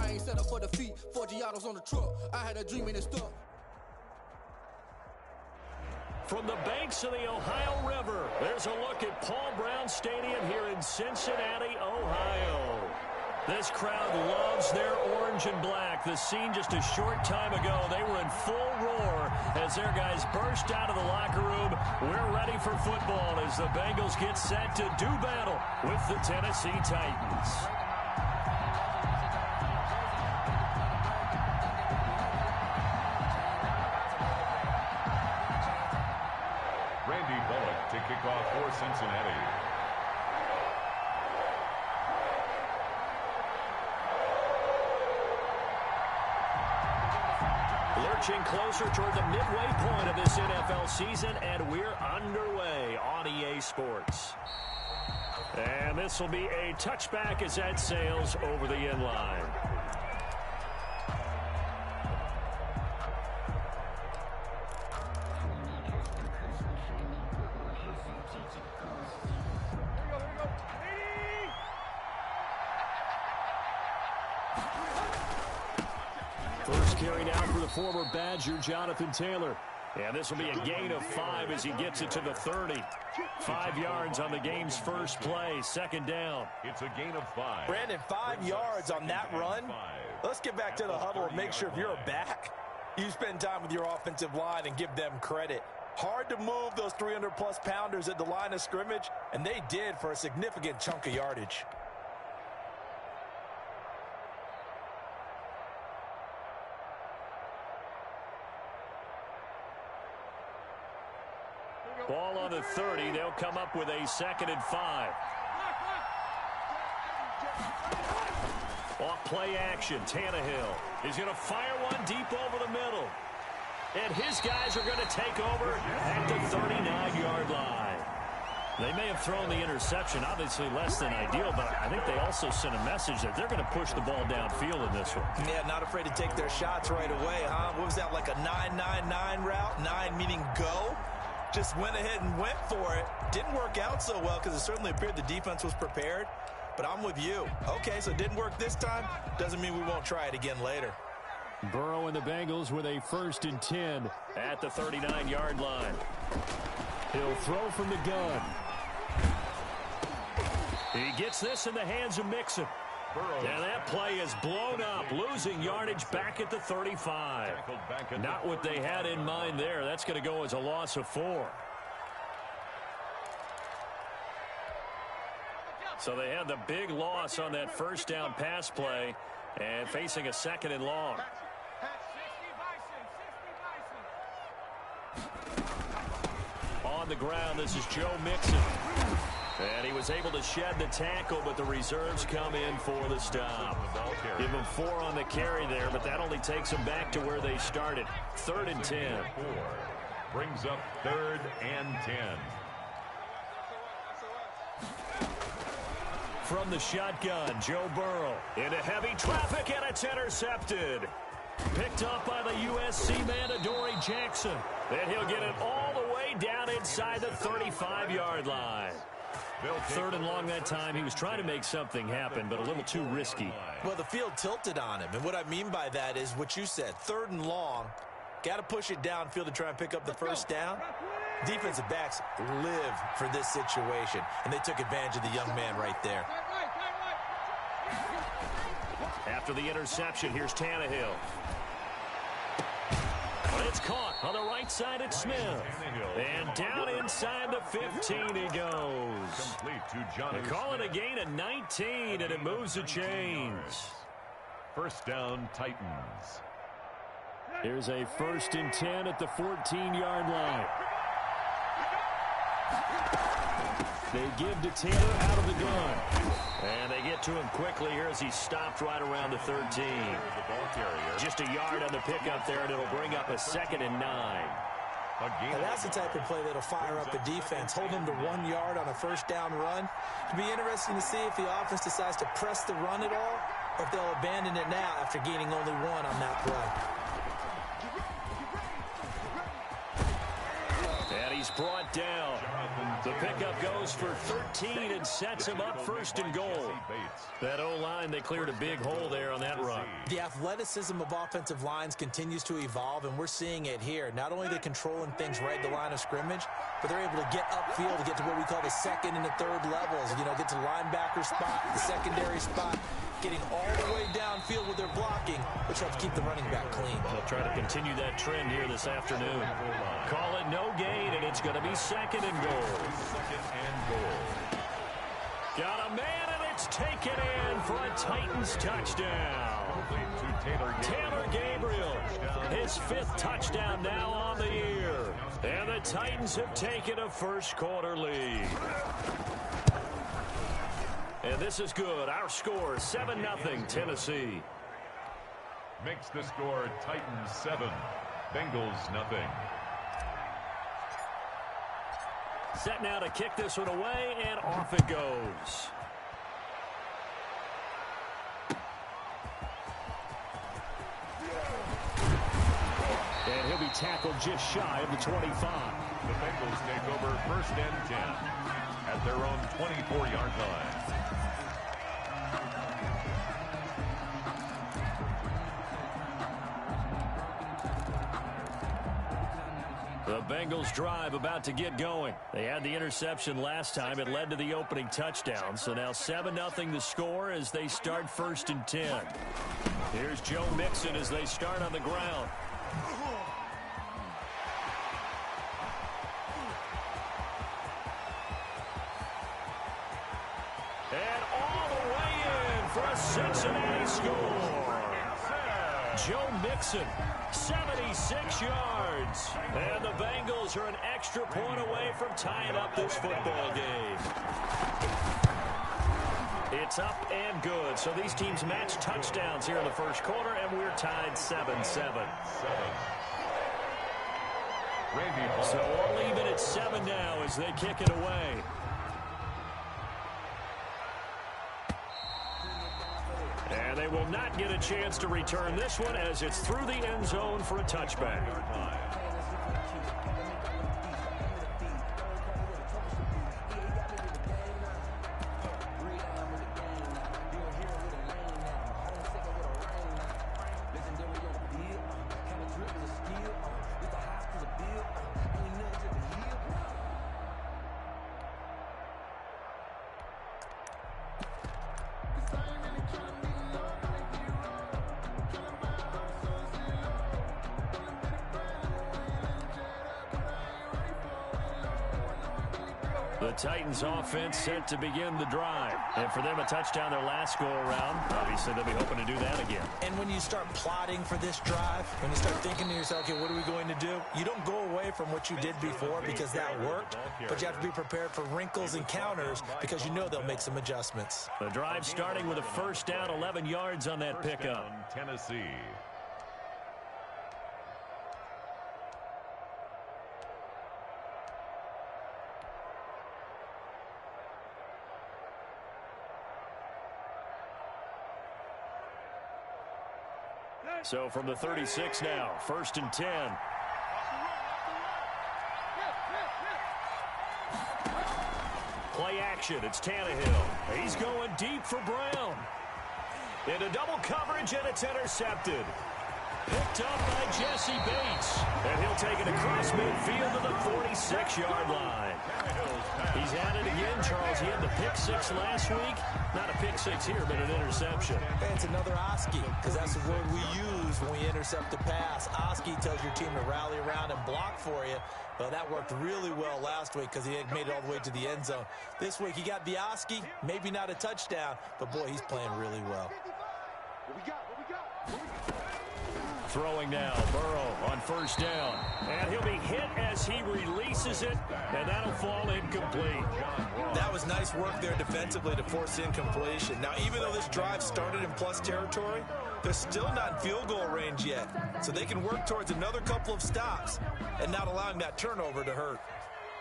I ain't set up for defeat. 4 Giottos on the truck. I had a dream and it stuck. From the banks of the Ohio River, there's a look at Paul Brown Stadium here in Cincinnati, Ohio. This crowd loves their orange and black. The scene just a short time ago, they were in full roar as their guys burst out of the locker room. We're ready for football as the Bengals get set to do battle with the Tennessee Titans. Randy Bullock to kick off for Cincinnati. Lurching closer toward the midway point of this NFL season, and we're underway on EA Sports. And this will be a touchback as that sails over the end line. First carry now for the former Badger, Jonathan Taylor. And this will be a gain of 5 as he gets it to the 30. 5 yards on the game's first play, second down. It's a gain of 5. Brandon, 5 yards on that run. Let's get back to the huddle and make sure if you're a back, you spend time with your offensive line and give them credit. Hard to move those 300-plus pounders at the line of scrimmage, and they did for a significant chunk of yardage. Ball on the 30. They'll come up with a 2nd and 5. Off play action. Tannehill is going to fire one deep over the middle. And his guys are going to take over at the 39-yard line. They may have thrown the interception, obviously less than ideal, but I think they also sent a message that they're going to push the ball downfield in this one. Yeah, not afraid to take their shots right away, huh? What was that, like a 9-9-9 route? 9 meaning go? Just went ahead and went for it. Didn't work out so well because it certainly appeared the defense was prepared. But I'm with you. Okay, so it didn't work this time. Doesn't mean we won't try it again later. Burrow and the Bengals with a 1st and 10 at the 39-yard line. He'll throw from the gun. He gets this in the hands of Mixon. And that play is blown up, losing yardage back at the 35. Not what they had in mind there. That's going to go as a loss of 4. So they had the big loss on that first down pass play and facing a 2nd and long. On the ground, this is Joe Mixon. And he was able to shed the tackle, but the reserves come in for the stop. Give him 4 on the carry there, but that only takes them back to where they started. 3rd and 10. Brings up 3rd and 10. From the shotgun, Joe Burrow into heavy traffic, and it's intercepted. Picked up by the USC man, Adoree Jackson. And he'll get it all the way down inside the 35-yard line. 3rd and long that time. He was trying to make something happen, but a little too risky. Well, the field tilted on him, and what I mean by that is what you said. 3rd and long, got to push it downfield to try and pick up the first down. Defensive backs live for this situation, and they took advantage of the young man right there. After the interception, here's Tannehill. But it's caught on the right side at Smith. And down inside the 15 he goes. They call it a gain of 19, and it moves the chains. 1st down, Titans. Here's a 1st and 10 at the 14-yard line. They give to Taylor out of the gun. And they get to him quickly here as he stopped right around the 13. Just a yard on the pickup there, and it'll bring up a 2nd and 9. Now that's the type of play that'll fire up a defense. Hold them to 1 yard on a 1st down run. It'll be interesting to see if the offense decides to press the run at all, or if they'll abandon it now after gaining only 1 on that play. And he's brought down. The pickup goes for 13 and sets him up 1st and goal. That O-line, they cleared a big hole there on that run. The athleticism of offensive lines continues to evolve, and we're seeing it here. Not only are they controlling things right at the line of scrimmage, but they're able to get upfield to get to what we call the second and the third levels. You know, get to the linebacker spot, the secondary spot, getting all the way downfield with their blocking, which helps keep the running back clean. They'll try to continue that trend here this afternoon. Call it no gain, and it's going to be second and goal. Second and goal. Got a man, and it's taken in for a Titans touchdown. Taylor Gabriel, his 5th touchdown now on the year. And the Titans have taken a first-quarter lead. And this is good. Our score, 7-0 Tennessee. Makes the score Titans 7, Bengals nothing. Set now to kick this one away, and off it goes. And he'll be tackled just shy of the 25. The Bengals take over 1st and 10 at their own 24-yard line. The Bengals drive about to get going. They had the interception last time. It led to the opening touchdown. So now 7-0 the score as they start 1st and 10. Here's Joe Mixon as they start on the ground. And all the way in for a Cincinnati score. Joe Mixon, 76 yards. And the Bengals are an extra point away from tying up this football game. It's up and good. So these teams match touchdowns here in the first quarter, and we're tied 7-7. So all even at 7 now as they kick it away. And they will not get a chance to return this one as it's through the end zone for a touchback. The Titans offense set to begin the drive. And for them, a touchdown their last go-around. Obviously, they'll be hoping to do that again. And when you start plotting for this drive, when you start thinking to yourself, okay, what are we going to do? You don't go away from what you did before because that worked, but you have to be prepared for wrinkles and counters because you know they'll make some adjustments. The drive starting with a first down, 11 yards on that pickup. Tennessee. So from the 36 now, 1st and 10. Play action, it's Tannehill. He's going deep for Brown. Into double coverage, and it's intercepted. Picked up by Jesse Bates. And he'll take it across midfield to the 46-yard line. He's at it again, Charles. He had the pick 6 last week. Not a pick 6 here, but an interception. And it's another Oski, because that's the word we use when we intercept the pass. Oski tells your team to rally around and block for you. Well, that worked really well last week because he made it all the way to the end zone. This week, he got the Oski, maybe not a touchdown, but boy, he's playing really well. Throwing now, Burrow on first down. And he'll be hit as he releases it, and that'll fall incomplete. That was nice work there defensively to force incompletion. Now, even though this drive started in plus territory, they're still not in field goal range yet. So they can work towards another couple of stops and not allowing that turnover to hurt.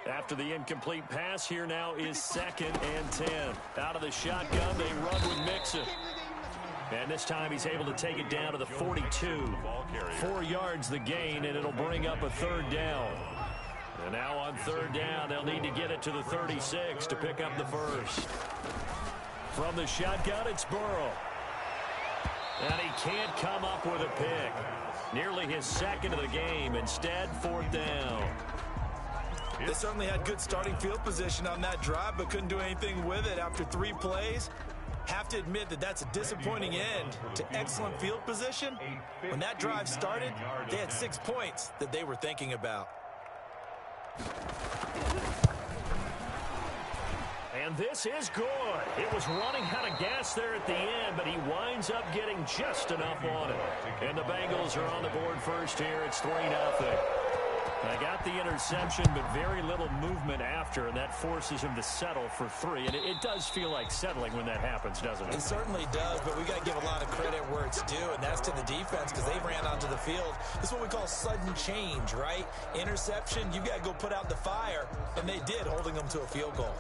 After the incomplete pass, here now is 2nd and 10. Out of the shotgun, they run with Mixon. And this time he's able to take it down to the 42. 4 yards the gain, and it'll bring up a 3rd down. And now on 3rd down, they'll need to get it to the 36 to pick up the first. From the shotgun, it's Burrow. And he can't come up with a pick. Nearly his second of the game. Instead, 4th down. They certainly had good starting field position on that drive, but couldn't do anything with it after 3 plays. Have to admit that that's a disappointing end to excellent field position. When that drive started, they had 6 points that they were thinking about. And this is good. It was running out of gas there at the end, but he winds up getting just enough on it. And the Bengals are on the board first here. It's 3-0. They got the interception, but very little movement after, and that forces him to settle for 3. And it does feel like settling when that happens, doesn't it? It certainly does, but we got to give a lot of credit where it's due, and that's to the defense because they ran onto the field. This is what we call sudden change, right? Interception, you got to go put out the fire, and they did, holding them to a field goal.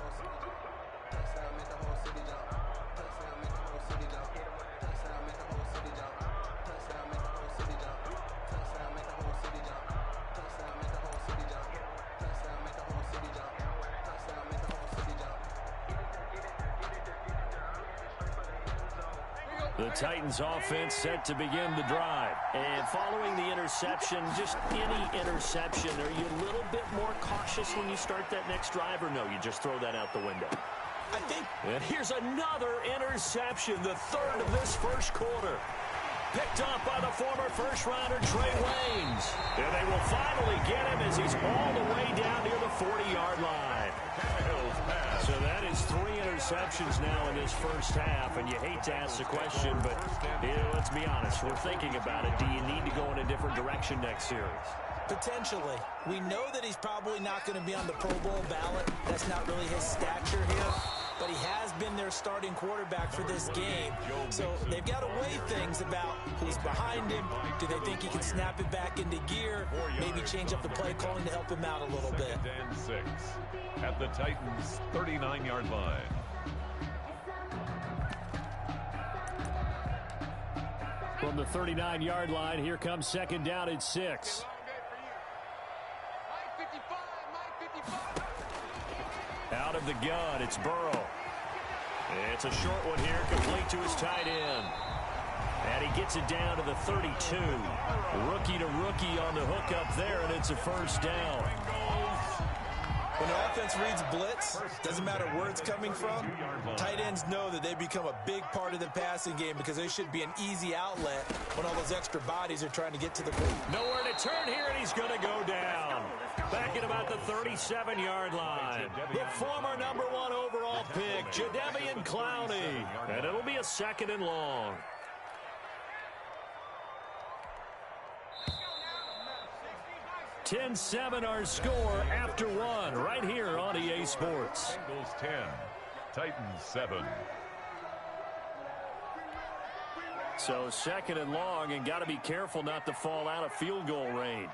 The Titans offense set to begin the drive. And following the interception, just any interception, are you a little bit more cautious when you start that next drive, or no, you just throw that out the window? I think. And here's another interception, the 3rd of this first quarter. Picked up by the former first-rounder Trey Waynes. And they will finally get him as he's all the way down near the 40-yard line. So that is 3 interceptions now in this first half, and you hate to ask the question, but let's be honest, we're thinking about it. Do you need to go in a different direction next series? Potentially. We know that he's probably not going to be on the Pro Bowl ballot. That's not really his stature here. But he has been their starting quarterback for this game. So they've got to weigh things about who's behind him. Do they think he can snap it back into gear? Maybe change up the play calling to help him out a little bit. And 6 at the Titans' 39-yard line. From the 39-yard line, here comes 2nd down at 6. Out of the gun, it's Burrow. It's a short one here, complete to his tight end. And he gets it down to the 32. Rookie to rookie on the hook up there, and it's a 1st down. When the offense reads blitz, doesn't matter where it's coming from, tight ends know that they become a big part of the passing game because they should be an easy outlet when all those extra bodies are trying to get to the goal. Nowhere to turn here, and he's going to go down. Back at about the 37-yard line. The former number 1 overall pick, Jadeveon Clowney. And it'll be a 2nd and long. (10-7) our score after 1 right here on EA Sports. Bengals 10, Titans 7. So 2nd and long, and got to be careful not to fall out of field goal range.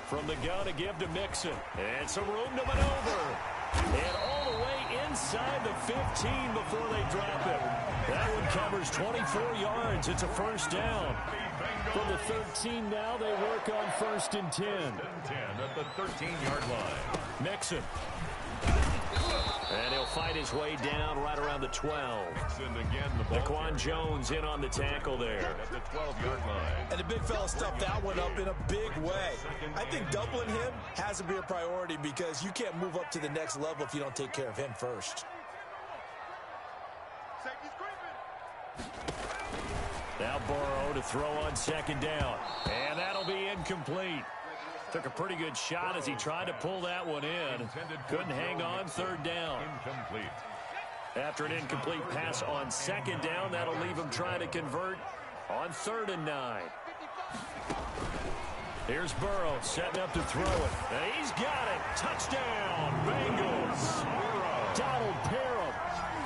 From the gun to give to Mixon. And some room to maneuver. And all the way inside the 15 before they drop it. That one covers 24 yards. It's a 1st down. From the 13 now, they work on 1st and 10. 10 at the 13-yard line. Mixon. And he'll fight his way down right around the 12. And again, the ball Daquan Jones in on the tackle there. at the 12-yard line. And the big fella stuffed that one up in a big way. I think doubling him has to be a priority because you can't move up to the next level if you don't take care of him first. Now Burrow to throw on 2nd down. And that'll be incomplete. Took a pretty good shot as he tried to pull that one in. Couldn't hang on 3rd down. Incomplete. After an incomplete pass on 2nd down, that'll leave him trying to convert on 3rd and 9. Here's Burrow setting up to throw it. And he's got it. Touchdown, Bengals. Donald Parham,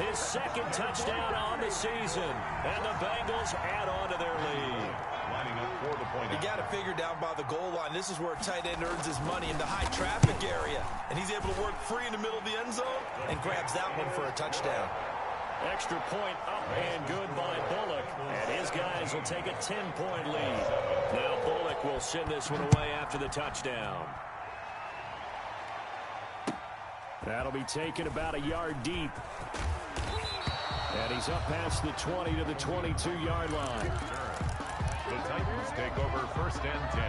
his 2nd touchdown on the season. And the Bengals add on to their lead. Lining up for the point. You got to figure down by the goal line. This is where a tight end earns his money in the high traffic area. And he's able to work free in the middle of the end zone and grabs that one for a touchdown. Extra point up and good by Bullock. And his guys will take a 10-point lead. Now Bullock will send this one away after the touchdown. That'll be taken about a yard deep. And he's up past the 20 to the 22-yard line. The Titans take over 1st and 10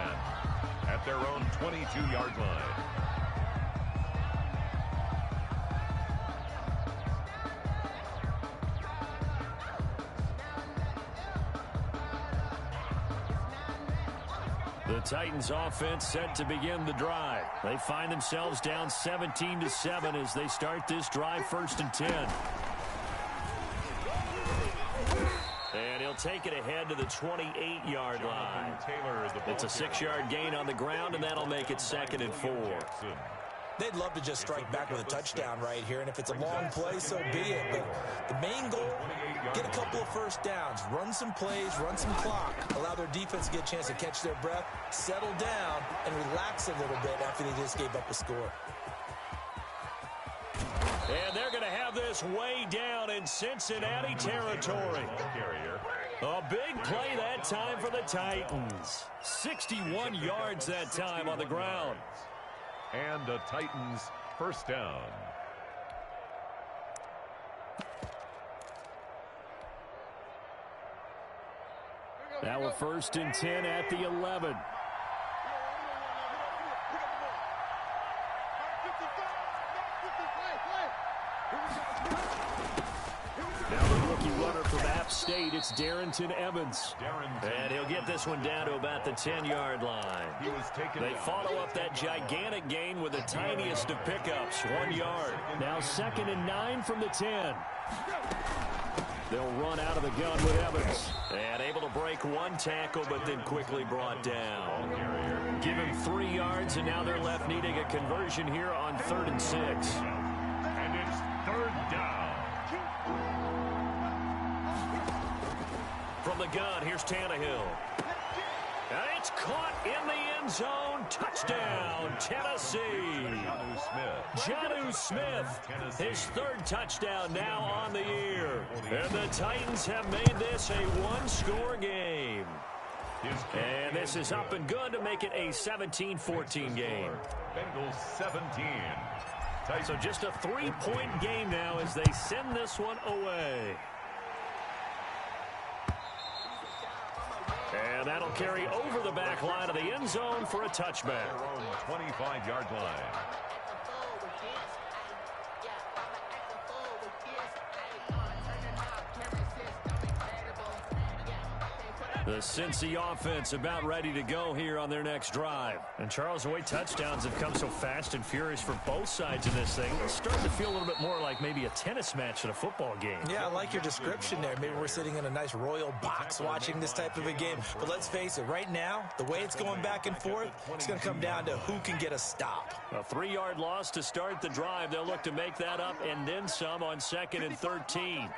at their own 22-yard line. The Titans offense set to begin the drive. They find themselves down 17-7 as they start this drive 1st and 10. And he'll take it ahead to the 28-yard line. It's a 6-yard gain on the ground, and that'll make it 2nd and 4. They'd love to just strike back with a touchdown right here, and if it's a long play, so be it. But the main goal, get a couple of first downs, run some plays, run some clock, allow their defense to get a chance to catch their breath, settle down, and relax a little bit after they just gave up a score. And they're going to have this way down in Cincinnati territory. A big play that time for the Titans. 61 yards that time on the ground. And the Titans first down. Now we're 1st and 10 at the 11. Now the rookie runner from App State, it's Darrington Evans. And he'll get this one down to about the 10-yard line. They follow up that gigantic gain with the tiniest of pickups, 1 yard. Now 2nd and 9 from the 10. They'll run out of the gun with Evans. And able to break one tackle, but then quickly brought down. Give him 3 yards, and now they're left needing a conversion here on 3rd and 6. And it's 3rd down. From the gun, here's Tannehill. And it's caught in the end zone. Touchdown, Tennessee. Jonnu Smith, his 3rd touchdown now on the year. And the Titans have made this a 1-score game. And this is up and good to make it a 17-14 game. Bengals 17. So just a 3-point game now as they send this one away. And that'll carry over the back line of the end zone for a touchback. 25-yard line. The Cincy offense about ready to go here on their next drive. And Charles, the way touchdowns have come so fast and furious for both sides of this thing, it's starting to feel a little bit more like maybe a tennis match than a football game. Yeah, I like your description there. Maybe we're sitting in a nice royal box watching this type of a game. But let's face it, right now, the way it's going back and forth, it's going to come down to who can get a stop. A 3-yard loss to start the drive. They'll look to make that up and then some on 2nd and 13.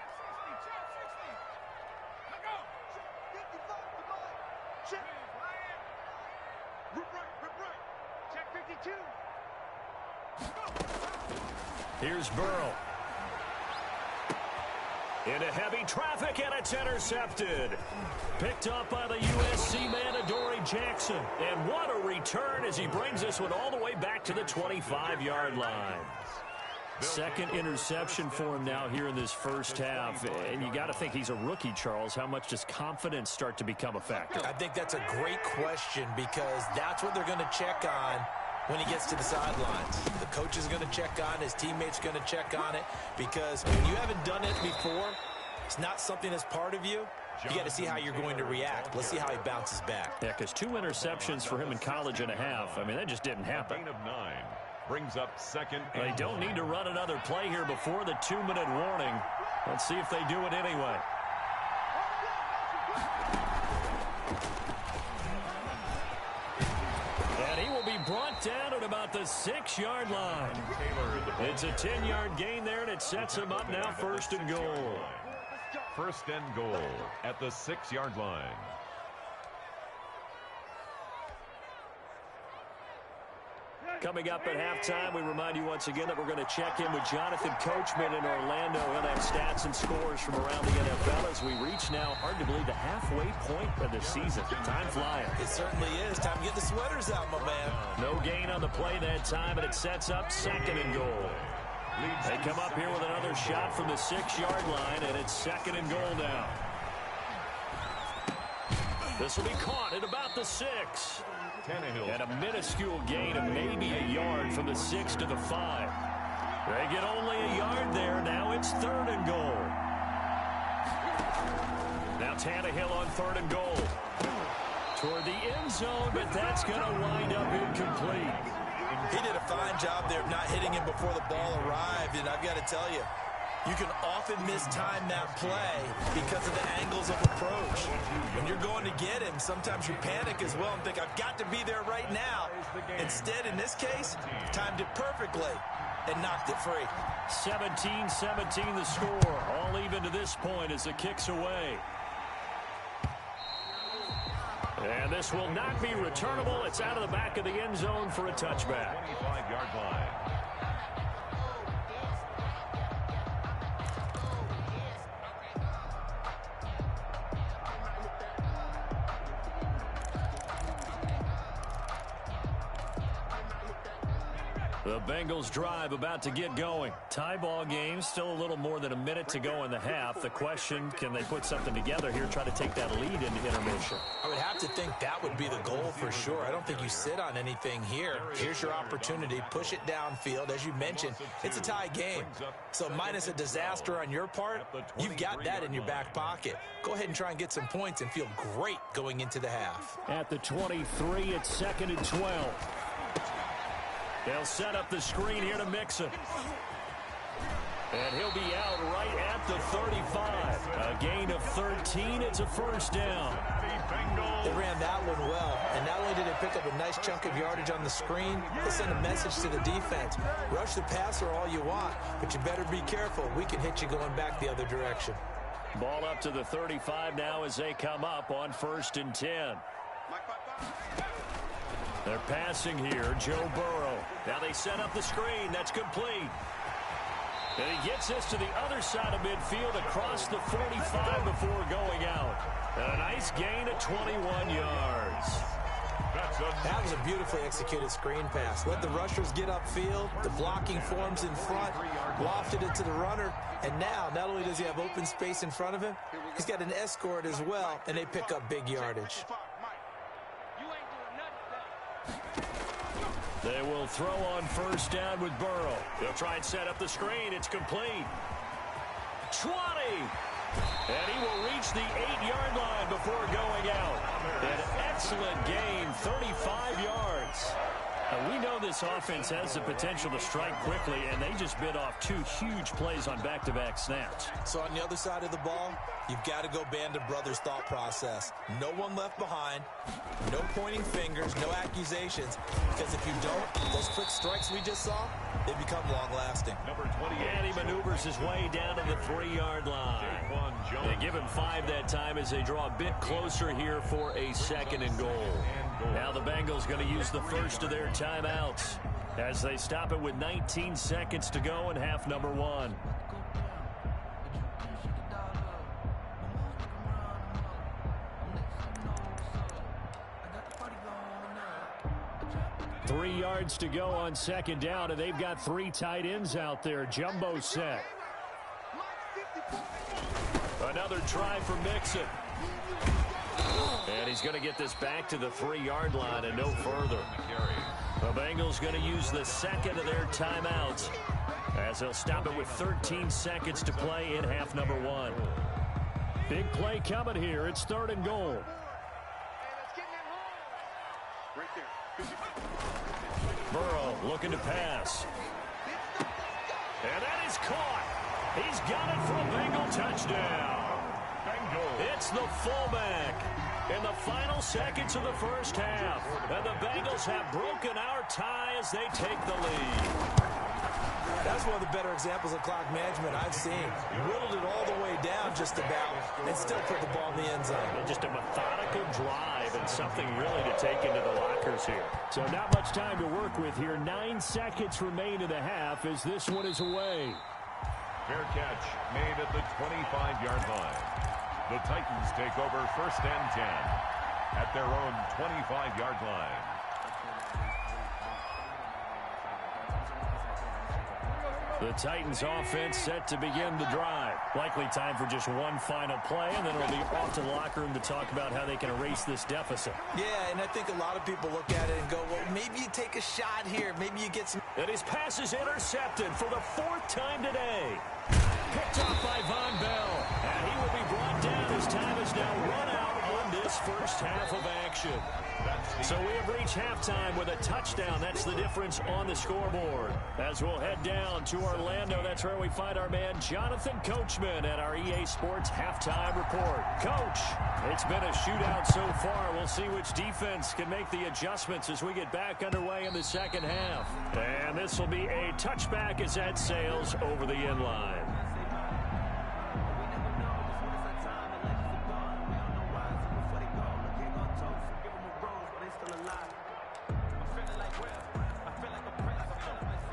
Here's Burrow. Into heavy traffic, and it's intercepted. Picked up by the USC man, Adoree Jackson. And what a return as he brings this one all the way back to the 25-yard line. 2nd interception for him now here in this first half. And you got to think he's a rookie, Charles. How much does confidence start to become a factor? I think that's a great question because that's what they're going to check on when he gets to the sidelines. The coach is going to check on, his teammates going to check on it, because when you haven't done it before, it's not something that's part of you. You got to see how you're going to react. Let's see how he bounces back. Yeah, because 2 interceptions for him in college and a half. I mean, that just didn't happen. Gain of 9 brings up 2nd. They don't need to run another play here before the 2-minute warning. Let's see if they do it anyway. And he will be brought down at about the 6-yard line. It's a 10-yard gain there, and it sets him up now 1st and goal. 1st and goal at the 6-yard line. Coming up at halftime, we remind you once again that we're going to check in with Jonathan Coachman in Orlando. He'll have stats and scores from around the NFL as we reach now, hard to believe, the halfway point of the season. Time flying. It certainly is. Time to get the sweaters out, my man. No gain on the play that time, and it sets up 2nd and goal. They come up here with another shot from the 6-yard line, and it's 2nd and goal now. This will be caught at about the 6. And a minuscule gain of maybe a yard from the 6 to the 5. They get only a yard there. Now it's 3rd and goal. Now Tannehill on 3rd and goal. Toward the end zone, but that's going to wind up incomplete. He did a fine job there of not hitting him before the ball arrived, and I've got to tell you, you can often mistime that play because of the angles of approach. When you're going to get him, sometimes you panic as well and think, I've got to be there right now. Instead, in this case, timed it perfectly and knocked it free. 17-17 the score. All even to this point as the kick's away. And this will not be returnable. It's out of the back of the end zone for a touchback. 25-yard line. The Bengals drive about to get going. Tie ball game, still a little more than a minute to go in the half. The question, can they put something together here, try to take that lead into intermission? I would have to think that would be the goal for sure. I don't think you sit on anything here. Here's your opportunity. Push it downfield. As you mentioned, it's a tie game. So minus a disaster on your part, you've got that in your back pocket. Go ahead and try and get some points and feel great going into the half. At the 23, it's 2nd and 12. They'll set up the screen here to Mixon. And he'll be out right at the 35. A gain of 13. It's a 1st down. They ran that one well. And not only did they pick up a nice chunk of yardage on the screen, they sent a message to the defense. Rush the passer all you want, but you better be careful. We can hit you going back the other direction. Ball up to the 35 now as they come up on 1st and 10. They're passing here, Joe Burrow. Now they set up the screen. That's complete. And he gets this to the other side of midfield across the 45 before going out. And a nice gain of 21 yards. That was a beautifully executed screen pass. Let the rushers get upfield. The blocking forms in front. Lofted it to the runner. And now, not only does he have open space in front of him, he's got an escort as well. And they pick up big yardage. They will throw on 1st down with Burrow. They'll try and set up the screen. It's complete. 20. And he will reach the 8-yard line before going out. An excellent gain, 35 yards. We know this offense has the potential to strike quickly, and they just bit off 2 huge plays on back-to-back snaps. So on the other side of the ball, you've got to go band of brothers thought process. No one left behind, no pointing fingers, no accusations, because if you don't, those quick strikes we just saw, they become long-lasting. Number 28. And he maneuvers his way down to the 3-yard line. They give him 5 that time as they draw a bit closer here for a 2nd and goal. Now the Bengals going to use the first of their timeouts as they stop it with 19 seconds to go in half number 1. Three yards to go on 2nd down, and they've got 3 tight ends out there. Jumbo set. Another try for Mixon. And he's going to get this back to the 3-yard line and no further. The Bengals going to use the 2nd of their timeouts as they'll stop it with 13 seconds to play in half number 1. Big play coming here. It's 3rd and goal. Burrow looking to pass. And that is caught. He's got it for a Bengal touchdown. It's the fullback in the final seconds of the first half. And the Bengals have broken our tie as they take the lead. That's one of the better examples of clock management I've seen. Whittled it all the way down just about and still put the ball in the end zone. Just a methodical drive and something really to take into the lockers here. So not much time to work with here. 9 seconds remain in the half as this one is away. Fair catch made at the 25-yard line. The Titans take over first and 10 at their own 25-yard line. The Titans offense set to begin the drive. Likely time for just one final play, and then it'll be off to the locker room to talk about how they can erase this deficit. Yeah, and I think a lot of people look at it and go, well, maybe you take a shot here. Maybe you get some. And his pass is intercepted for the 4th time today. Picked off by Von Bell, and he will be brought down as time is now run out on this first half of action. So we have reached halftime with a touchdown. That's the difference on the scoreboard. As we'll head down to Orlando, that's where we find our man Jonathan Coachman at our EA Sports Halftime Report. Coach, it's been a shootout so far. We'll see which defense can make the adjustments as we get back underway in the second half. And this will be a touchback as that sails over the end line.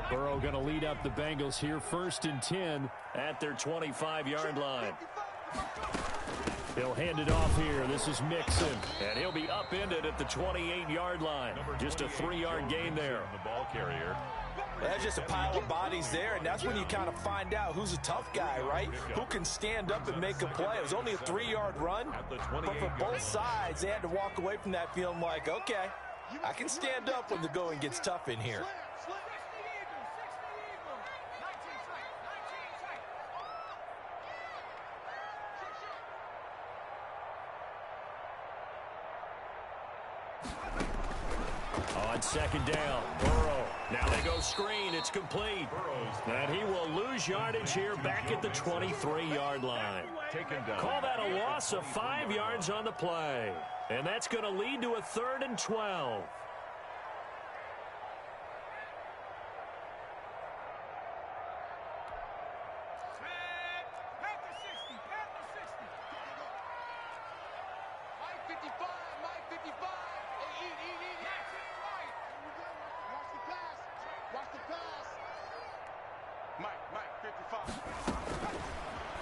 Burrow going to lead up the Bengals here, 1st and 10 at their 25-yard line. He'll hand it off here. This is Mixon. And he'll be upended at the 28-yard line. Just a 3-yard gain there. The ball carrier. That's just a pile of bodies there, and that's when you kind of find out who's a tough guy, right? Who can stand up and make a play. It was only a 3-yard run, but for both sides, they had to walk away from that feeling like, okay, I can stand up when the going gets tough in here. On 2nd down, Burrow. Now they go screen. It's complete. And he will lose yardage here back at the 23-yard line. Call that a loss of 5 yards on the play. And that's going to lead to a 3rd and 12.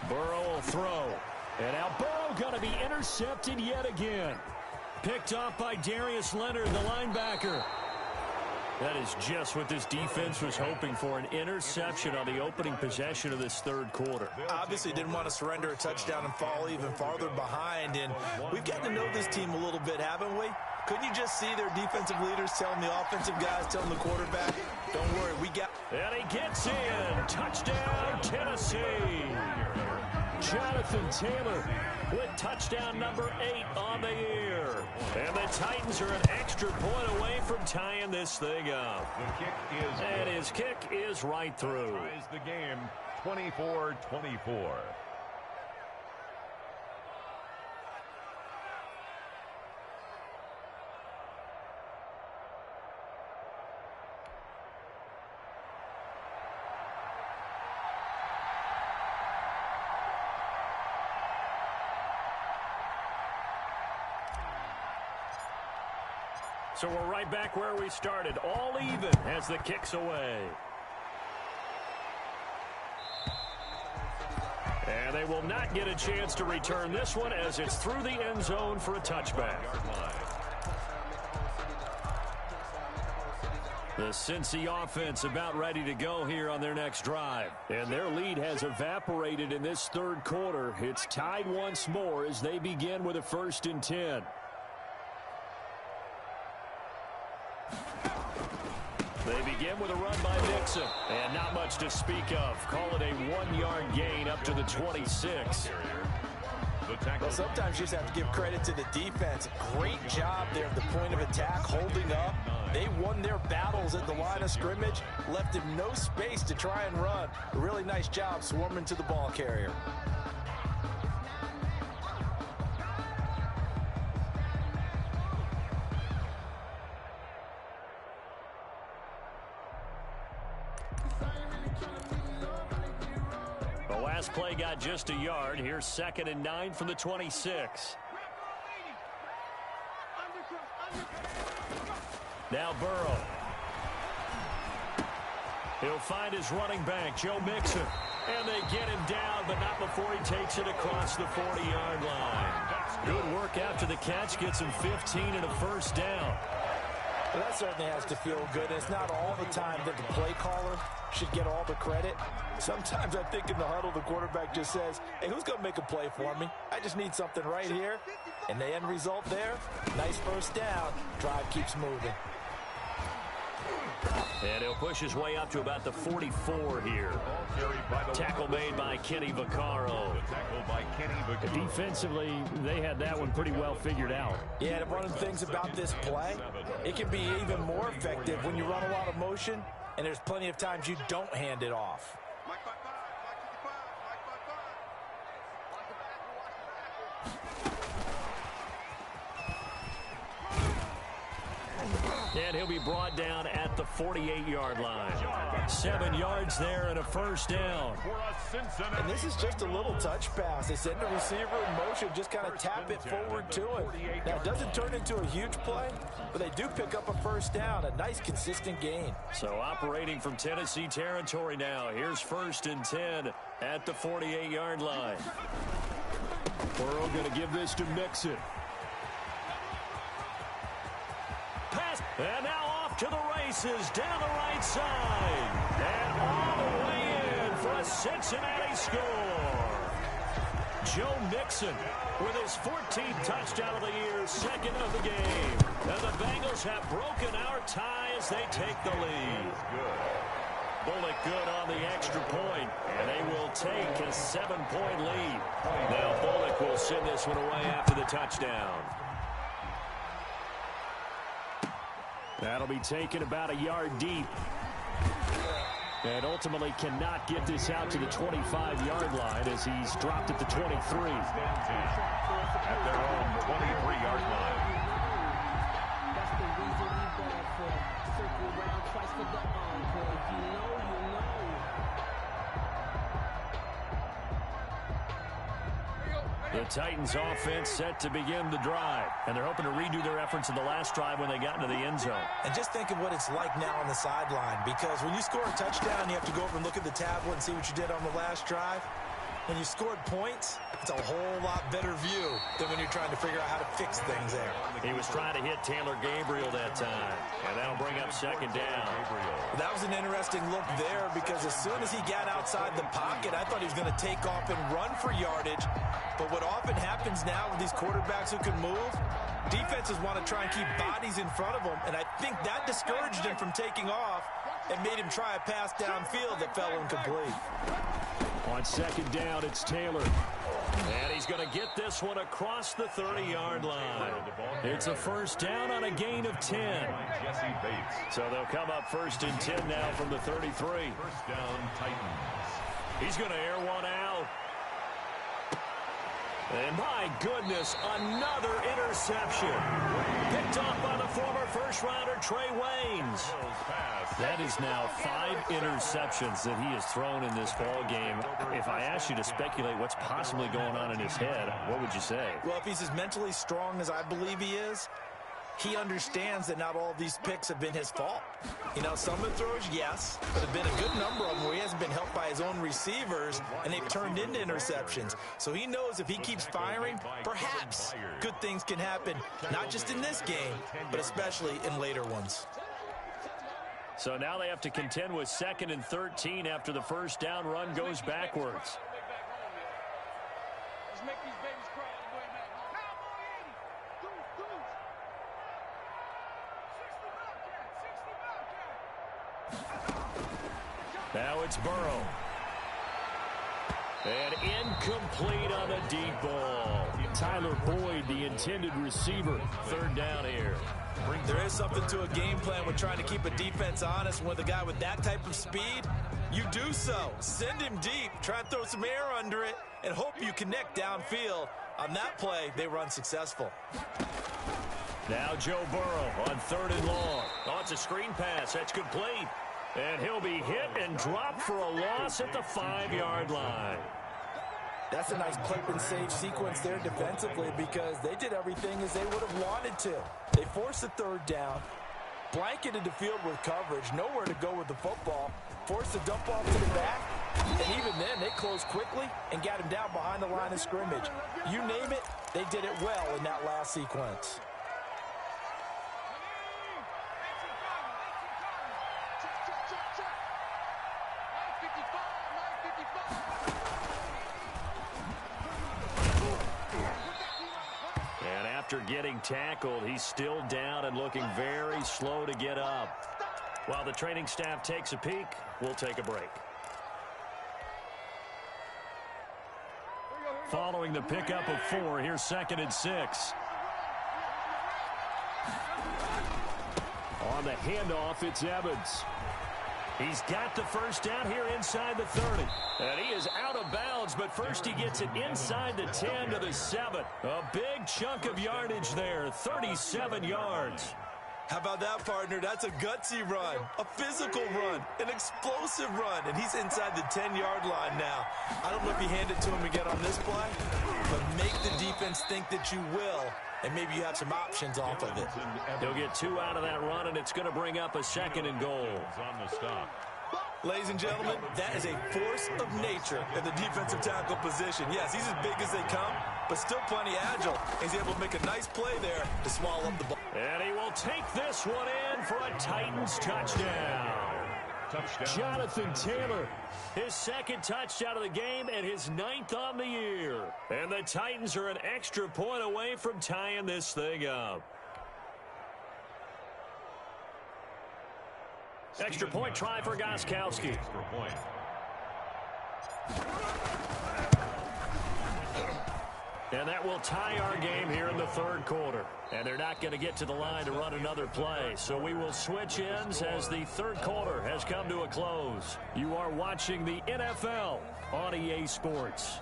Burrow will throw. And now Burrow going to be intercepted yet again. Picked off by Darius Leonard, the linebacker. That is just what this defense was hoping for, an interception on the opening possession of this 3rd quarter. Obviously didn't want to surrender a touchdown and fall even farther behind. And we've gotten to know this team a little bit, haven't we? Couldn't you just see their defensive leaders telling the offensive guys, telling the quarterback, don't worry, we got... And he gets in. Touchdown, Tennessee. Jonathan Taylor with touchdown number 8 on the year. And the Titans are an extra point away from tying this thing up. The kick is and his kick is right through. Ties the game 24-24. So we're right back where we started, all even as the kick's away. And they will not get a chance to return this one as it's through the end zone for a touchback. The Cincy offense about ready to go here on their next drive. And their lead has evaporated in this 3rd quarter. It's tied once more as they begin with a 1st and 10. They begin with a run by Mixon. And not much to speak of. Call it a 1-yard gain up to the 26. Well, sometimes you just have to give credit to the defense. Great job there at the point of attack, holding up. They won their battles at the line of scrimmage, left him no space to try and run. A really nice job swarming to the ball carrier. last play got just a yard. Here's 2nd and 9 from the 26. Now Burrow. He'll find his running back, Joe Mixon. And they get him down, but not before he takes it across the 40-yard line. Good work after the catch. Gets him 15 and a first down. Well, that certainly has to feel good. It's not all the time that the play caller should get all the credit. Sometimes I think in the huddle, the quarterback just says, hey, who's going to make a play for me? I just need something right here. And the end result there, nice first down. Drive keeps moving. And he'll push his way up to about the 44 here. Tackle made by Kenny Vaccaro. Defensively, they had that one pretty well figured out. Yeah, and one of the things about this play, it can be even more effective when you run a lot of motion, and there's plenty of times you don't hand it off. And he'll be brought down at the 48-yard line. 7 yards there and a first down. And this is just a little touch pass. They send the receiver in motion, just kind of tap it forward to him. Now, it doesn't turn into a huge play, but they do pick up a first down, a nice, consistent gain. So operating from Tennessee territory now. Here's 1st and 10 at the 48-yard line. Burrow going to give this to Mixon. Pass, and now off to the races down the right side. And all the way in for a Cincinnati score. Joe Mixon with his 14th touchdown of the year, 2nd of the game. And the Bengals have broken our tie as they take the lead. Bullock good on the extra point, and they will take a 7-point lead. Now Bullock will send this one away after the touchdown. That'll be taken about a yard deep. And ultimately cannot get this out to the 25-yard line as he's dropped at the 23. At their own 23-yard line. That's the reason we ball for. Circle around twice for the encore. If you know, you know. The Titans offense set to begin the drive. And they're hoping to redo their efforts in the last drive when they got into the end zone. And just think of what it's like now on the sideline, because when you score a touchdown, you have to go over and look at the tablet and see what you did on the last drive. When you scored points, it's a whole lot better view than when you're trying to figure out how to fix things there. He was trying to hit Taylor Gabriel that time. And that'll bring up 2nd down. That was an interesting look there, because as soon as he got outside the pocket, I thought he was going to take off and run for yardage. But what often happens now with these quarterbacks who can move, defenses want to try and keep bodies in front of them. And I think that discouraged him from taking off and made him try a pass downfield that fell incomplete. On 2nd down, it's Taylor. And he's going to get this one across the 30-yard line. It's a first down on a gain of 10. So they'll come up 1st and 10 now from the 33. First down, Titans. He's going to air one out. And my goodness, another interception. Picked off by the former first-rounder Trey Waynes. That is now 5 interceptions that he has thrown in this ball game. If I asked you to speculate what's possibly going on in his head, what would you say? Well, if he's as mentally strong as I believe he is, he understands that not all of these picks have been his fault. You know, some of the throws, yes, but there have been a good number of them where he hasn't been helped by his own receivers, and they've turned into interceptions. So he knows if he keeps firing, perhaps good things can happen, not just in this game, but especially in later ones. So now they have to contend with 2nd and 13 after the first down run goes backwards. Now it's Burrow. And incomplete on a deep ball. Tyler Boyd, the intended receiver. 3rd down here. There is something to a game plan with trying to keep a defense honest. With a guy with that type of speed, you do so. Send him deep. Try and throw some air under it and hope you connect downfield. On that play, they were unsuccessful. Now Joe Burrow on 3rd and long. Oh, it's a screen pass. That's complete. And he'll be hit and dropped for a loss at the 5-yard line. That's a nice clip and save sequence there defensively because they did everything as they would have wanted to. They forced the third down, blanketed the field with coverage, nowhere to go with the football, forced the dump off to the back, and even then they closed quickly and got him down behind the line of scrimmage. You name it, they did it well in that last sequence. And after getting tackled, he's still down and looking very slow to get up. While the training staff takes a peek, we'll take a break. Following the pickup of 4, here's 2nd and 6. On the handoff, it's Evans. He's got the first down here inside the 30. And he is out of bounds, but first he gets it inside the 10 to the 7. A big chunk of yardage there, 37 yards. How about that, partner? That's a gutsy run, a physical run, an explosive run, and he's inside the 10-yard line now. I don't know if you hand it to him again on this play, but make the defense think that you will, and maybe you have some options off of it. He'll get 2 out of that run, and it's going to bring up a 2nd and goal. On the stop. Ladies and gentlemen, that is a force of nature in the defensive tackle position. Yes, he's as big as they come, but still plenty agile. He's able to make a nice play there to swallow up the ball. And he will take this one in for a Titans touchdown. Jonathan Taylor, his 2nd touchdown of the game and his 9th on the year. And the Titans are an extra point away from tying this thing up. Extra point try for Gostkowski. Extra point. And that will tie our game here in the 3rd quarter. And they're not going to get to the line to run another play. So we will switch ends as the 3rd quarter has come to a close. You are watching the NFL on EA Sports.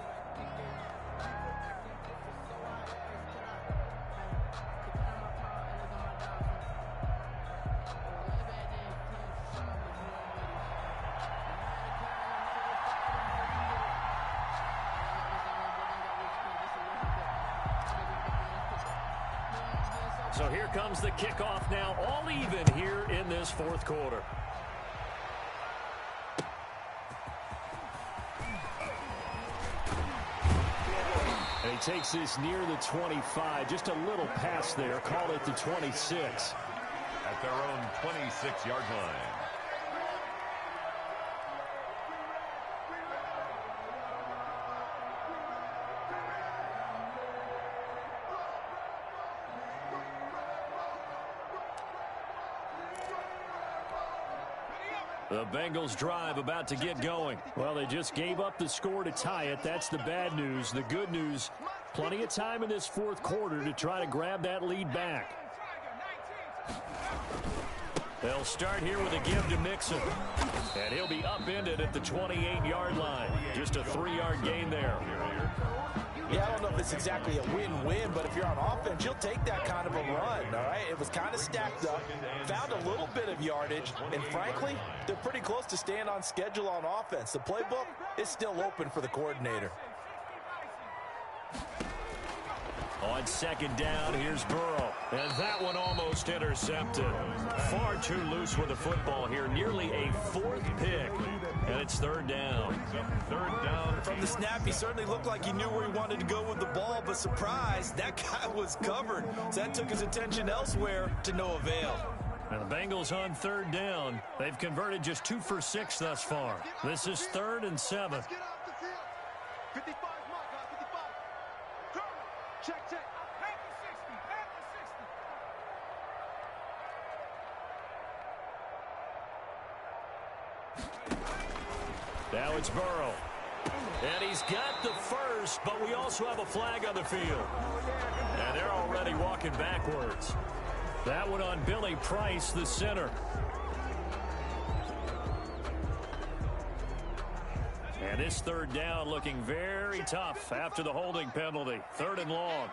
So here comes the kickoff now, all even here in this 4th quarter. And he takes this near the 25, just a little pass there, call it the 26. At their own 26-yard line. The Bengals drive about to get going. Well, they just gave up the score to tie it. That's the bad news. The good news, plenty of time in this 4th quarter to try to grab that lead back. They'll start here with a give to Mixon. And he'll be upended at the 28-yard line. Just a 3-yard gain there. Yeah, I don't know if it's exactly a win-win, but if you're on offense, you'll take that kind of a run, all right? It was kind of stacked up, found a little bit of yardage, and frankly, they're pretty close to staying on schedule on offense. The playbook is still open for the coordinator. On 2nd down, here's Burrow. And that one almost intercepted. Far too loose with the football here. Nearly a 4th pick. And it's 3rd down. 3rd down. From the snap, he certainly looked like he knew where he wanted to go with the ball, but surprise, that guy was covered. So that took his attention elsewhere to no avail. And the Bengals on 3rd down. They've converted just 2 for 6 thus far. This is 3rd and 7. Now it's Burrow. And he's got the first, but we also have a flag on the field. And they're already walking backwards. That one on Billy Price, the center. And this 3rd down looking very tough after the holding penalty. 3rd and long.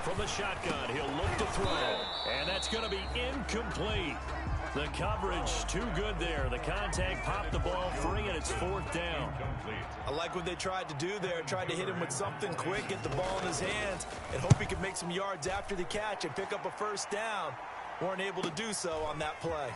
from the shotgun. He'll look to throw. And that's going to be incomplete. The coverage too good there. The contact popped the ball free, and it's fourth down. I like what they tried to do there. Tried to hit him with something quick, get the ball in his hands, and hope he could make some yards after the catch and pick up a first down. Weren't able to do so on that play.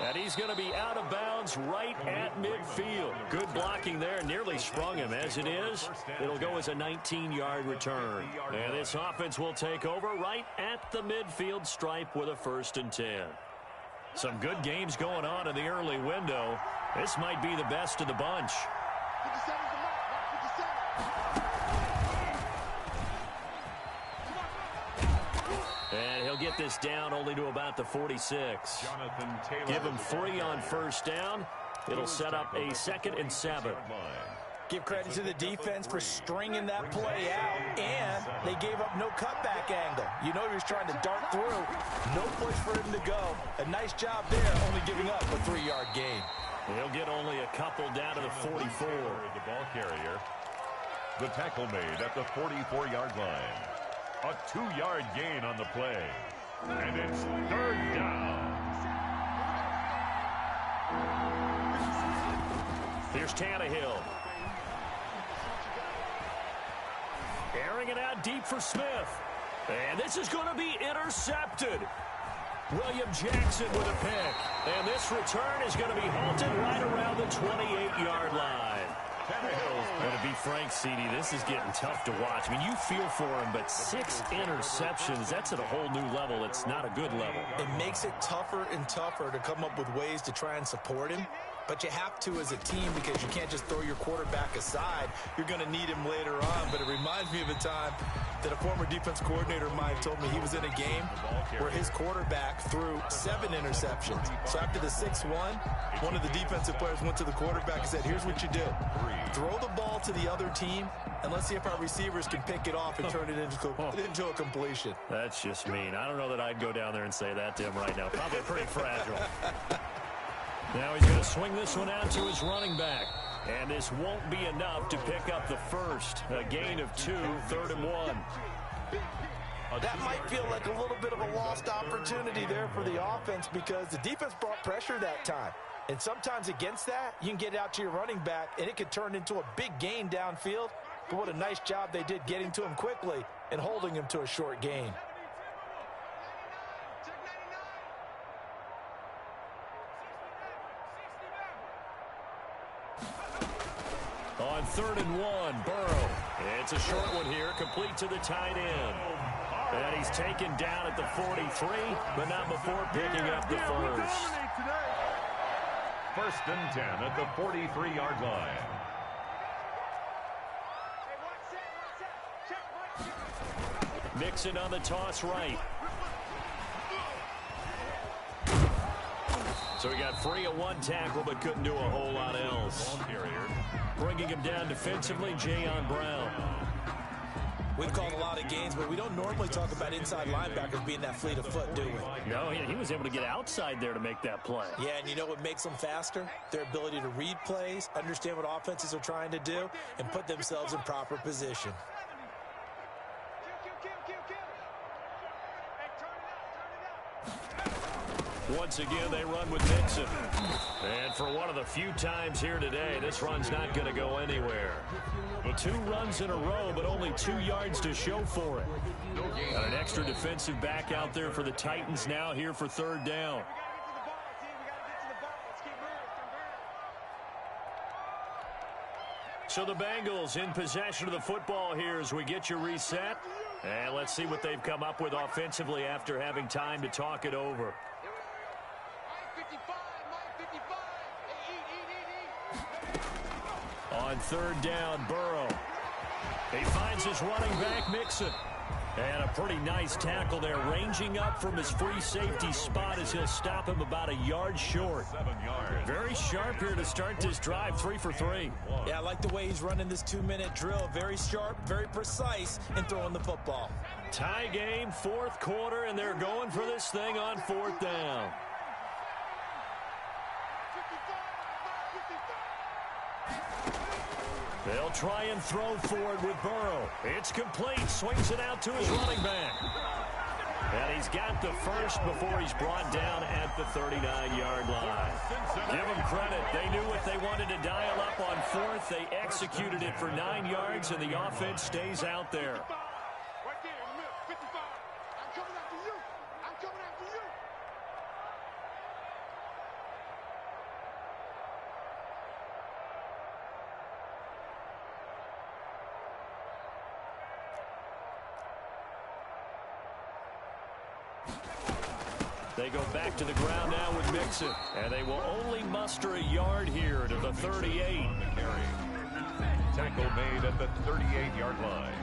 And he's going to be out of bounds right at midfield. Good blocking there. Nearly sprung him. As it is, it'll go as a 19-yard return. And this offense will take over right at the midfield stripe with a 1st and 10. Some good games going on in the early window. This might be the best of the bunch. And he'll get this down only to about the 46. Give him 3 on first down. It'll set up a 2nd and 7. Give credit to the defense for stringing that play out, and they gave up no cutback angle. You know he was trying to dart through. No push for him to go. A nice job there, only giving up a 3-yard gain. He'll get only a couple down to the 44. The ball carrier. The tackle made at the 44-yard line. A 2-yard gain on the play. And it's 3rd down. Here's Tannehill. Airing it out deep for Smith. And this is going to be intercepted. William Jackson with a pick. And this return is going to be halted right around the 28-yard line. And to be frank, CD, this is getting tough to watch. I mean, you feel for him, but 6 interceptions, that's at a whole new level. It's not a good level. It makes it tougher and tougher to come up with ways to try and support him. But you have to as a team because you can't just throw your quarterback aside. You're going to need him later on. But it reminds me of a time that a former defense coordinator of mine told me he was in a game where his quarterback threw 7 interceptions. So after the 6th one of the defensive players went to the quarterback and said, here's what you do. Throw the ball to the other team, and let's see if our receivers can pick it off and turn it into a completion. That's just mean. I don't know that I'd go down there and say that to him right now. Probably pretty fragile. Now he's going to swing this one out to his running back. And this won't be enough to pick up the first. A gain of 2, 3rd and 1. That might feel like a little bit of a lost opportunity there for the offense because the defense brought pressure that time. And sometimes against that, you can get out to your running back, and it could turn into a big gain downfield. But what a nice job they did getting to him quickly and holding him to a short gain. On 3rd and 1, Burrow. It's a short one here, complete to the tight end. And he's taken down at the 43, but not before picking up the first. 1st and 10 at the 43-yard line. Mixon on the toss right. So he got free of 1 tackle, but couldn't do a whole lot else. Bringing him down defensively, Jayon Brown. We've called a lot of games, but we don't normally talk about inside linebackers being that fleet of foot, do we? No, he was able to get outside there to make that play. Yeah, and you know what makes them faster? Their ability to read plays, understand what offenses are trying to do, and put themselves in proper position. Once again, they run with Mixon. And for one of the few times here today, this run's not going to go anywhere. 2 runs in a row, but only 2 yards to show for it. Got an extra defensive back out there for the Titans now here for 3rd down. So the Bengals in possession of the football here as we get you reset. And let's see what they've come up with offensively after having time to talk it over. On 3rd down, Burrow. He finds his running back, Mixon. And a pretty nice tackle there, ranging up from his free safety spot as he'll stop him about a yard short. 7 yards. Very sharp here to start this drive, 3 for 3. Yeah, I like the way he's running this 2-minute drill. Very sharp, very precise in throwing the football. Tie game, 4th quarter, and they're going for this thing on 4th down. They'll try and throw forward with Burrow. It's complete. Swings it out to his running back. And he's got the first before he's brought down at the 39-yard line. Give them credit. They knew what they wanted to dial up on fourth. They executed it for 9 yards, and the offense stays out there. Right there in the middle, 55. I'm coming after you. I'm coming after you. They go back to the ground now with Mixon, and they will only muster a yard here to the 38. Tackle made at the 38-yard line.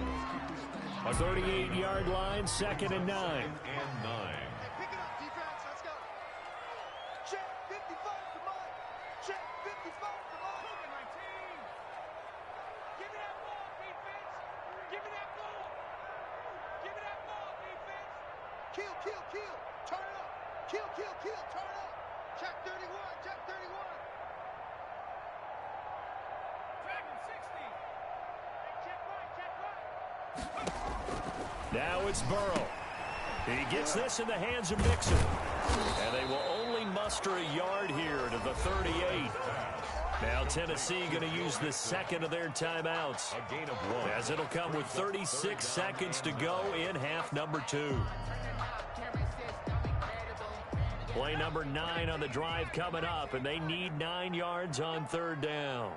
A 38-yard line, 2nd and 9. And 9. Pick it up, defense. Let's go. Check 55, come on. Check 55, come on. Give me that ball, defense. Give me that ball. Give me that ball, defense. Kill, kill, kill. Turn it up. Kill, kill, kill. Turn it up. Check 31, check 31. Track him 60. Check right, check right. Now it's Burrow. He gets this in the hands of Mixon. And they will only muster a yard here to the 38. Now Tennessee going to use the second of their timeouts. A gain of 1. As it'll come with 36 seconds to go in half number 2. Play number 9 on the drive coming up, and they need 9 yards on 3rd down.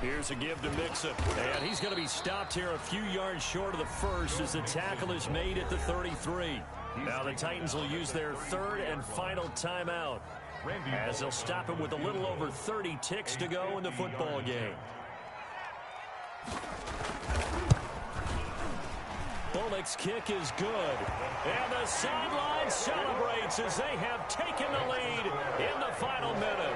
Here's a give to Mixon, and he's going to be stopped here a few yards short of the first as the tackle is made at the 33. Now the Titans will use their 3rd and final timeout as they'll stop it with a little over 30 ticks to go in the football game. Bullock's kick is good. And the sideline celebrates as they have taken the lead in the final minute.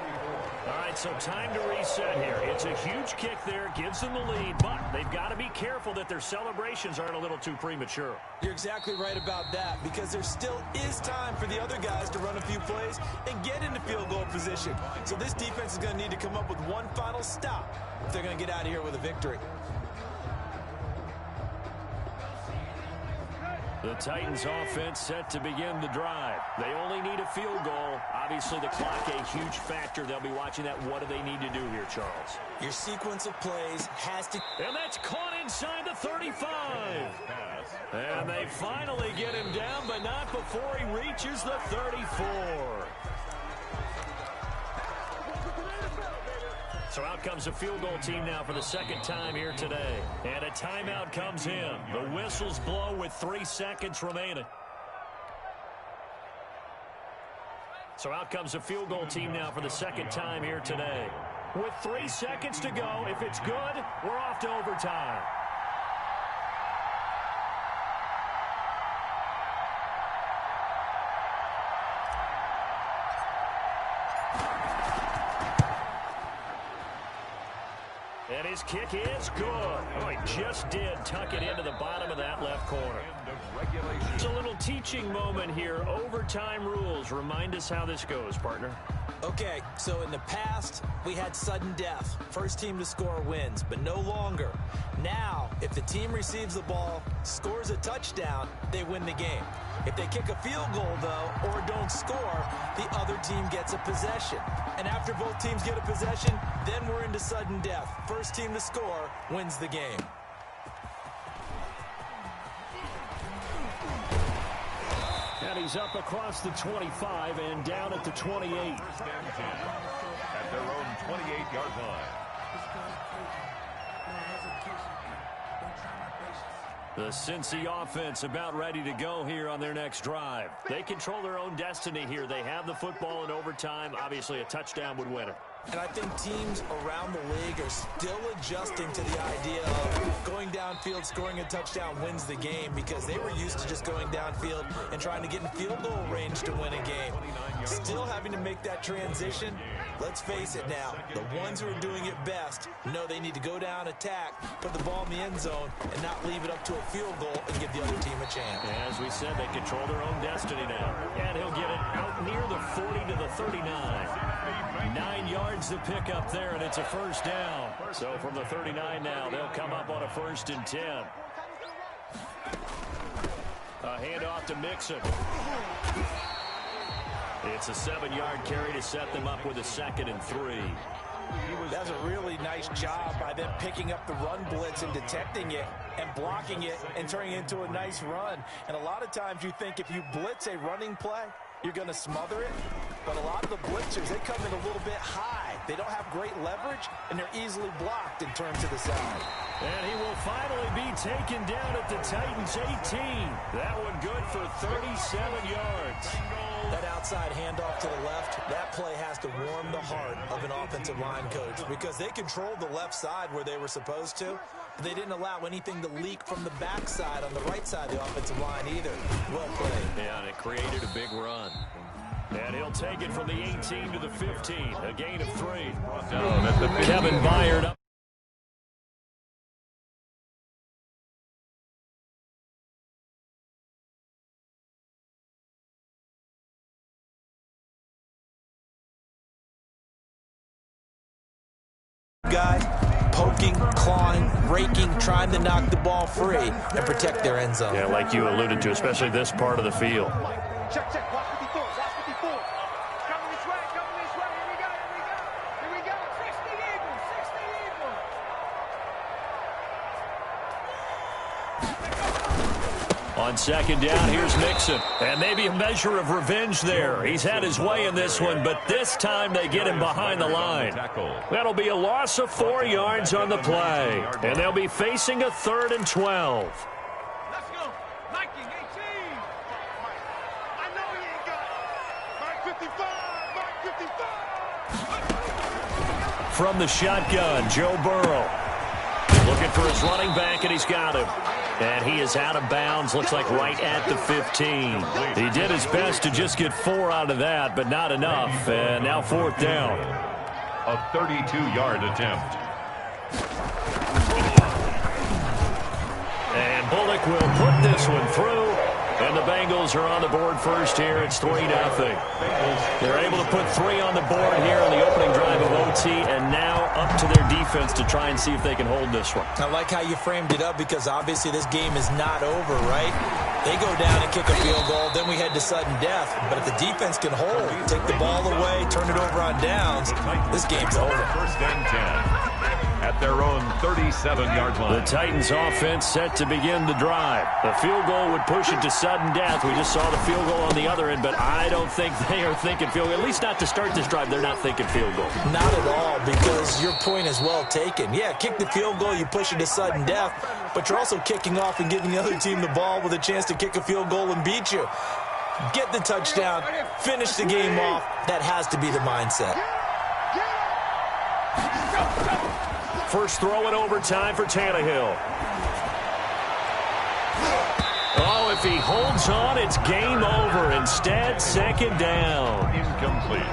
All right, so time to reset here. It's a huge kick there, gives them the lead, but they've got to be careful that their celebrations aren't a little too premature. You're exactly right about that, because there still is time for the other guys to run a few plays and get into field goal position. So this defense is going to need to come up with one final stop if they're going to get out of here with a victory. The Titans offense set to begin the drive. They only need a field goal. Obviously, the clock a huge factor. They'll be watching that. What do they need to do here, Charles? Your sequence of plays has to... And that's caught inside the 35. And they finally get him down, but not before he reaches the 34. So out comes a field goal team now for the second time here today. And a timeout comes in. The whistles blow with 3 seconds remaining. So out comes a field goal team now for the second time here today. With 3 seconds to go, if it's good, we're off to overtime. And his kick is good. Oh, he just did tuck it into the bottom of that left corner. It's a little teaching moment here. Overtime rules. Remind us how this goes, partner. Okay, so in the past, we had sudden death. First team to score wins, but no longer. Now, if the team receives the ball, scores a touchdown, they win the game. If they kick a field goal, though, or don't score, the other team gets a possession. And after both teams get a possession, then we're into sudden death. First team to score wins the game. And he's up across the 25 and down at the 28. At their own 28-yard line. The Cincy offense about ready to go here on their next drive. They control their own destiny here. They have the football in overtime. Obviously, a touchdown would win it. And I think teams around the league are still adjusting to the idea of going downfield, scoring a touchdown wins the game, because they were used to just going downfield and trying to get in field goal range to win a game. Still having to make that transition. Let's face it now, the ones who are doing it best know they need to go down, attack, put the ball in the end zone, and not leave it up to a field goal and give the other team a chance. As we said, they control their own destiny now. And he'll get it out near the 40 to the 39. 9 yards to pick up there, and it's a first down. So from the 39 now, they'll come up on a 1st and 10. A handoff to Mixon. It's a 7-yard carry to set them up with a 2nd and 3. That's a really nice job by them picking up the run blitz and detecting it and blocking it and turning it into a nice run. And a lot of times you think if you blitz a running play, you're going to smother it. But a lot of the blitzers, they come in a little bit high. They don't have great leverage, and they're easily blocked and turned to the side. And he will finally be taken down at the Titans' 18. That one good for 37 yards. That outside handoff to the left, that play has to warm the heart of an offensive line coach, because they controlled the left side where they were supposed to. But they didn't allow anything to leak from the backside on the right side of the offensive line either. Well played. Yeah, and it created a big run. And he'll take it from the 18 to the 15. A gain of 3. Kevin Byard up. Guys poking, clawing, raking, trying to knock the ball free and protect their end zone. Yeah, like you alluded to, especially this part of the field. Check, check. Watch 54. Watch 54. Coming this way. Coming this way. Here we go. Here we go. Here we go. 60 Eagles. 60 Eagles. On 2nd down, here's Mixon. And maybe a measure of revenge there. He's had his way in this one, but this time they get him behind the line. That'll be a loss of 4 yards on the play. And they'll be facing a 3rd and 12. Let's go. Nike 18. I know he ain't got it. Mark 55. Mark 55. From the shotgun, Joe Burrow. Looking for his running back, and he's got him. And he is out of bounds, looks like right at the 15. He did his best to just get 4 out of that, but not enough. And now 4th down. A 32-yard attempt. And Bullock will put this one through. And the Bengals are on the board first here. It's 3-0. They're able to put 3 on the board here on the opening drive of OT, and now up to their defense to try and see if they can hold this one. I like how you framed it up, because obviously this game is not over, right? They go down and kick a field goal, then we head to sudden death. But if the defense can hold, take the ball away, turn it over on downs, this game's over. 1st and 10. At their own 37-yard line. The Titans offense set to begin the drive. The field goal would push it to sudden death. We just saw the field goal on the other end, but I don't think they are thinking field goal. At least not to start this drive. They're not thinking field goal. Not at all, because your point is well taken. Yeah, kick the field goal, you push it to sudden death, but you're also kicking off and giving the other team the ball with a chance to kick a field goal and beat you. Get the touchdown, finish the game off. That has to be the mindset. First throw in overtime for Tannehill. Oh, if he holds on, it's game over. Instead, 2nd down. Incomplete.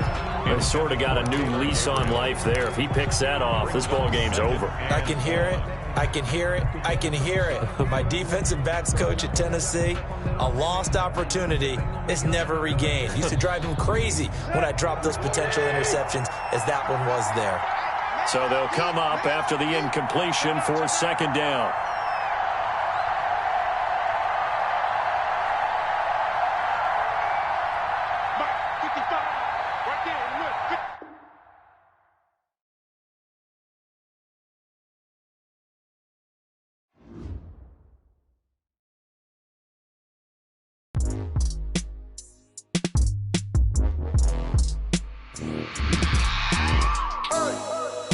They sort of got a new lease on life there. If he picks that off, this ball game's over. I can hear it. I can hear it. I can hear it. My defensive backs coach at Tennessee, a lost opportunity is never regained. Used to drive him crazy when I dropped those potential interceptions, as that one was there. So they'll come up after the incompletion for 2nd down. Mark 55. Right there. Look.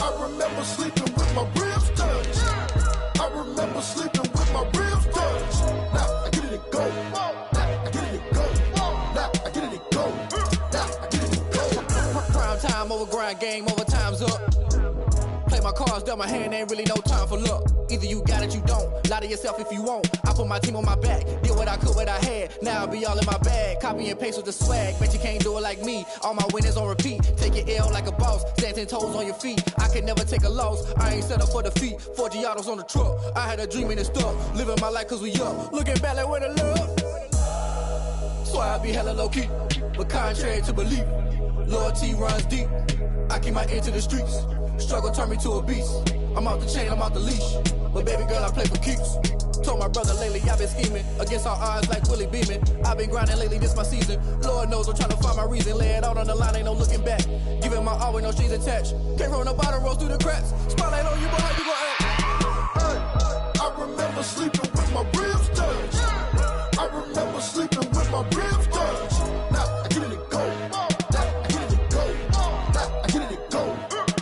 I remember sleeping with my ribs touched. I remember sleeping with my ribs touched. Now I get it and go. Now I get it and go. Now I get it and go. Now I get it and go. Prime time Time over grind, game over, time's up. Play my cards, dealt my hand, ain't really no time for luck. Either you got it, you don't. Lie to yourself if you won't. I put my team on my back, did what I could, what I had. Now I'll be all in my bag, copy and paste with the swag. Bet you can't do it like me. All my winners on repeat. Take your L like a boss, stand 10 toes on your feet. I can never take a loss. I ain't set up for defeat. 4 Giottos on the truck. I had a dream and it stuck. Living my life cause we up. Looking back like where the love. So I be hella low key, but contrary to belief, loyalty runs deep. I keep my ear to the streets. Struggle turned me to a beast. I'm out the chain, I'm out the leash. But baby girl, I play for keeps. Told my brother lately, I've been scheming against all odds like Willie Beeman. I've been grinding lately, this my season. Lord knows I'm trying to find my reason. Lay it out on the line, ain't no looking back. Giving my all with no strings attached. Came from the bottom, rose through the cracks. Spotlight on you, but how you gon' act? Hey, I remember sleeping with my ribs touched. I remember sleeping with my ribs touched. Now I get it to go. Now I get it to go. Now I get it to go.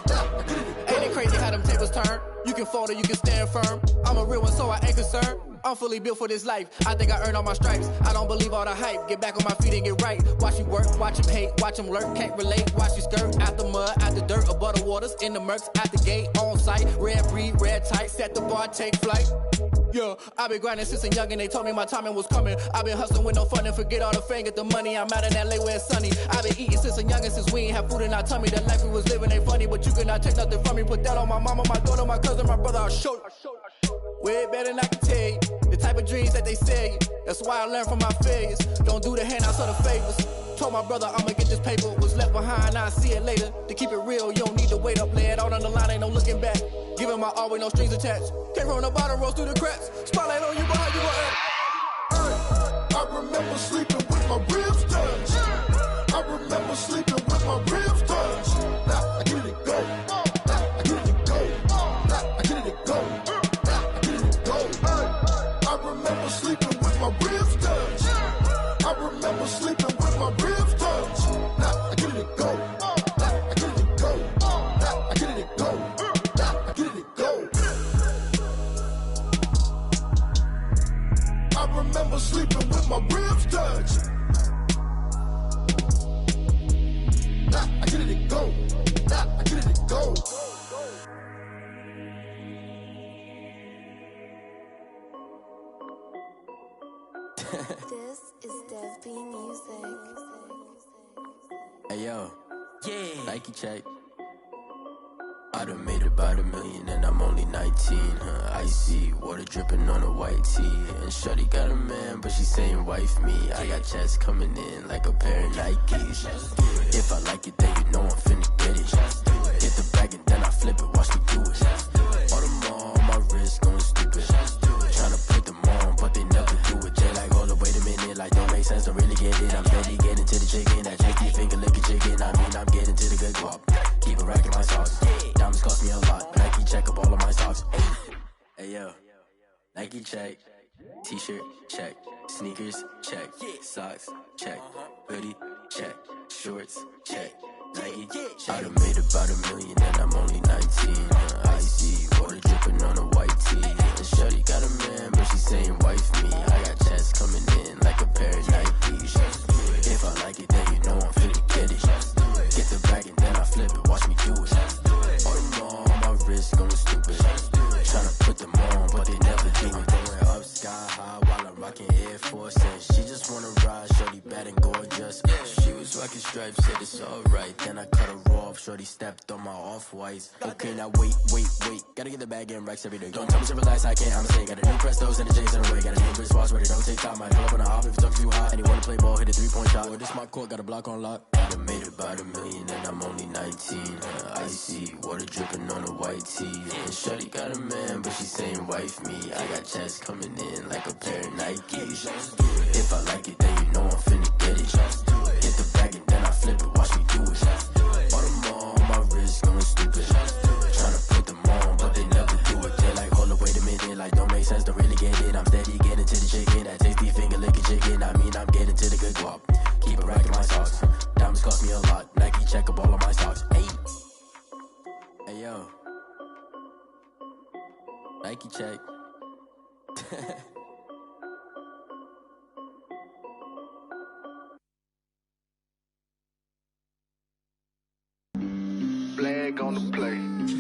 Now I get it to go. Ain't it crazy how them tables turn? You can fold or you can stand firm. I'm a real one, so I ain't concerned. I'm fully built for this life. I think I earned all my stripes. I don't believe all the hype. Get back on my feet and get right. Watch you work, watch him hate, watch him lurk. Can't relate, watch you skirt. Out the mud, out the dirt, above the waters, in the murks, out the gate, on site. Red breed, red tight, set the bar, take flight. Yeah, I been grinding since a young and they told me my timing was coming. I been hustling with no fun and forget all the fame, get the money. I'm out in LA where it's sunny. I been eating since a young and since we ain't have food in our tummy. The life we was living ain't funny, but you cannot take nothing from me. Put that on my mama, my daughter, my cousin, my brother, I'll show you. Way better than I can tell you. The type of dreams that they sell you. That's why I learned from my failures. Don't do the handouts or the favors. Told my brother I'ma get this paper. Was left behind, I'll see it later. To keep it real, you don't need to wait up. Lay it out on the line, ain't no looking back. Giving my all with no strings attached. Came from the bottom, rose through the cracks. Spotlight on you, but how you gon' act? Hey, I remember sleeping with my ribs touched. I remember sleeping with my ribs touched. Now I get it to go. Now I get it to go. Now I get it to go. Now I get it to go. Hey, I remember sleeping with my ribs touched. I remember sleeping with my ribs touched. Now I get it to go. Now I get it to go. Now I get it to go. Now I get it to go. I remember sleeping with my ribs touched. Now I get it to go. Now I get it to go. This is Dev B Music. Hey yo, yeah. Nike check. I done made about $1 million and I'm only 19. Icy water dripping on a white tee. And shorty got a man, but she saying wife me. I got checks coming in like a pair of Nikes. If I like it, then you know I'm finna get it. Hit the bag and then I flip it, watch me do it. All them on my wrist going stupid. Tryna put them on, but they never do it. They like, hold up, wait a minute, like don't make sense, don't really get it. I'm steady getting to the chicken, that chicky finger licking chicken. I mean, I'm getting to the good guap. Keep a rack in my socks. Diamonds cost me a lot. Nike check up all of my socks. Hey yo, Nike check. T-shirt check. Sneakers check. Socks check. Hoodie check. Shorts check. Nike I done made about $1 million and I'm only 19. Icy water dripping on a white tee. And shorty got a man, but she saying wife me. I got checks coming in like a pair of Nikes. If I like it, then you know I'm finna get it. Get the bag and then I flip it, watch me do it. All them on my wrist going stupid. Tryna put them on, but they never do it. Going up sky high while I'm rocking Air Force. And she just wanna ride, shorty bad and gorgeous. She was rocking stripes, said it's alright. Then I cut her off, shorty stepped on my off-whites. Okay, now wait. Gotta get the bag and racks every day. Don't tell me to relax, I can't, I'ma say. Got a new Prestos and the J's in the way. Got a new wristwatch, but it don't take time. I pull up on the hop if it's too hot. And you wanna play ball, hit a 3-point shot. Or this my court, got a block on lock. I done made about $1 million and I'm only 19. Icy water dripping on a white tee. And shorty got a man, but she saying wife me. I got checks coming in like a pair of Nikes. If I like it, then you know I'm finna get it. Hit the bag and then I flip it, watch me do it. All them on my wrist going stupid. Tryna put them on, but they never do it. They like, hold up, wait a minute, like don't make sense, don't really get it. I'm steady getting to the chicken, that tasty finger licking chicken. I mean, I'm getting to the good guap. Keep a rack in my socks. Diamonds cost me a lot. Nike check up all of my socks. Hey yo, Nike check. flag on the play.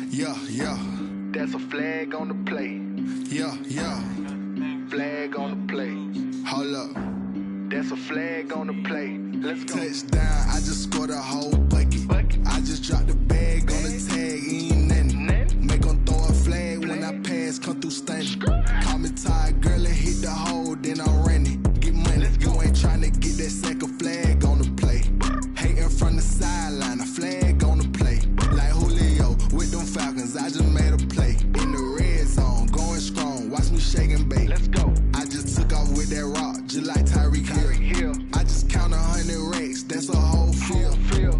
Yeah, yeah. That's a flag on the play. Yeah, yeah. Flag on the play. Hold up. That's a flag on the play. Let's go. Touchdown, I just scored a whole bucket. I just dropped the bag on the tag, ain't nothing. Make them throw a flag when I pass, come through stunning. Call me tired, girl, and hit the hole, then I'm running. Get money, you ain't tryna get that second flag on the play. Hating from the sideline, a flag on the play. Like Julio with them Falcons, I just made a play. In the red zone, going strong, watch me shake and bake. Let's go. I just took off with that rock, just like Tyreek Hill. I just count 100 racks, that's a whole field.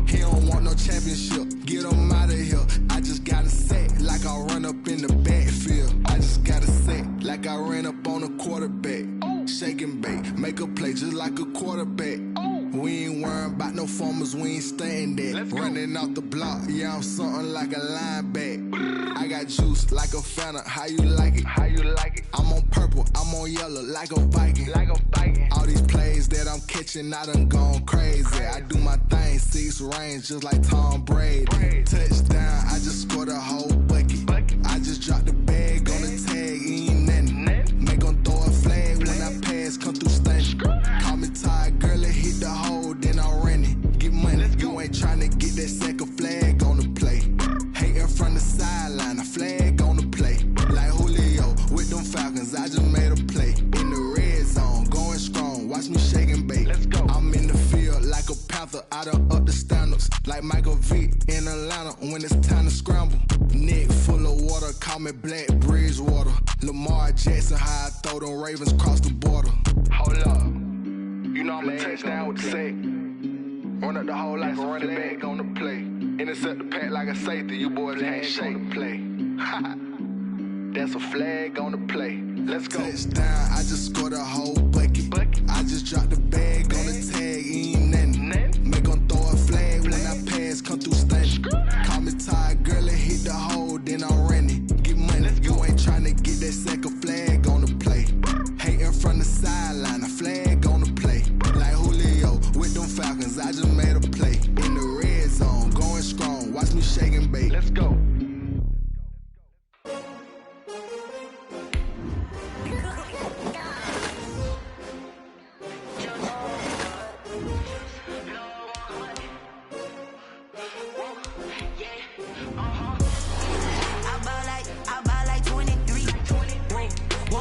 He don't want no championship, get him out of here. I just got a set, like I run up in the backfield. I just got a set, like I ran up on a quarterback. Shake and bake, make a play just like a quarterback. We ain't worrying about no formers, we ain't staying there. Running off the block, yeah, I'm something like a linebacker. I got juice like a Fanta, how you like it? How you like it? I'm on purple, I'm on yellow, like a Viking. Like a Viking. All these plays that I'm catching, I done gone crazy. I do my thing, 6 range, just like Tom Brady. Touchdown, I just scored a whole bucket. I just dropped the bag on the tag, ain't nothing. Make them throw a flag when I pass, come through stunning. Call me tired, girl, and hit the hole, then I'm running. Get money, you ain't tryna get that second flag on the play. Hating from the sideline, a flag on the play. Like Julio with them Falcons, I just made a play. In the red zone, going strong, watch me shake and bake. Let's go. I'm in the field like a Panther, I done up the standards. Like Michael Vick in Atlanta when it's time to scramble. Neck full of water, call me Black Bridgewater. Lamar Jackson, how I throw them Ravens cross the border. Hold up. You know I'm a touchdown with the sack. Run up the hole like a running back on the play. Intercept the pack like a safety. You boys ain't shake the play. That's a flag on the play. Let's go. Touchdown, I just scored a whole bucket. I just dropped the bag on the tag, ain't nothing. Make them throw a flag when I pass, come through stunning. Call me tired, girl, and hit the hole, then I'm running. Get money, you ain't tryna get that second flag on the play. Hating from the sideline, a flag on the play. Like Julio with them Falcons, I just made a play. In the red zone, going strong, watch me shake and bake. Let's go.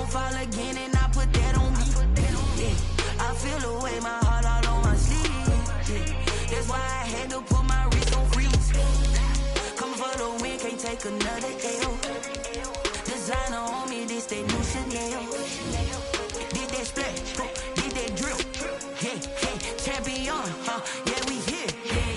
Fall again and I put that on me. Yeah. I feel the way, my heart all on my sleeve. Yeah. That's why I had to put my wrist on freeze. Coming for the win, can't take another L. Designer on me, this that new Chanel. Did that splash, did that drill. Yeah, yeah, champion, yeah, we here.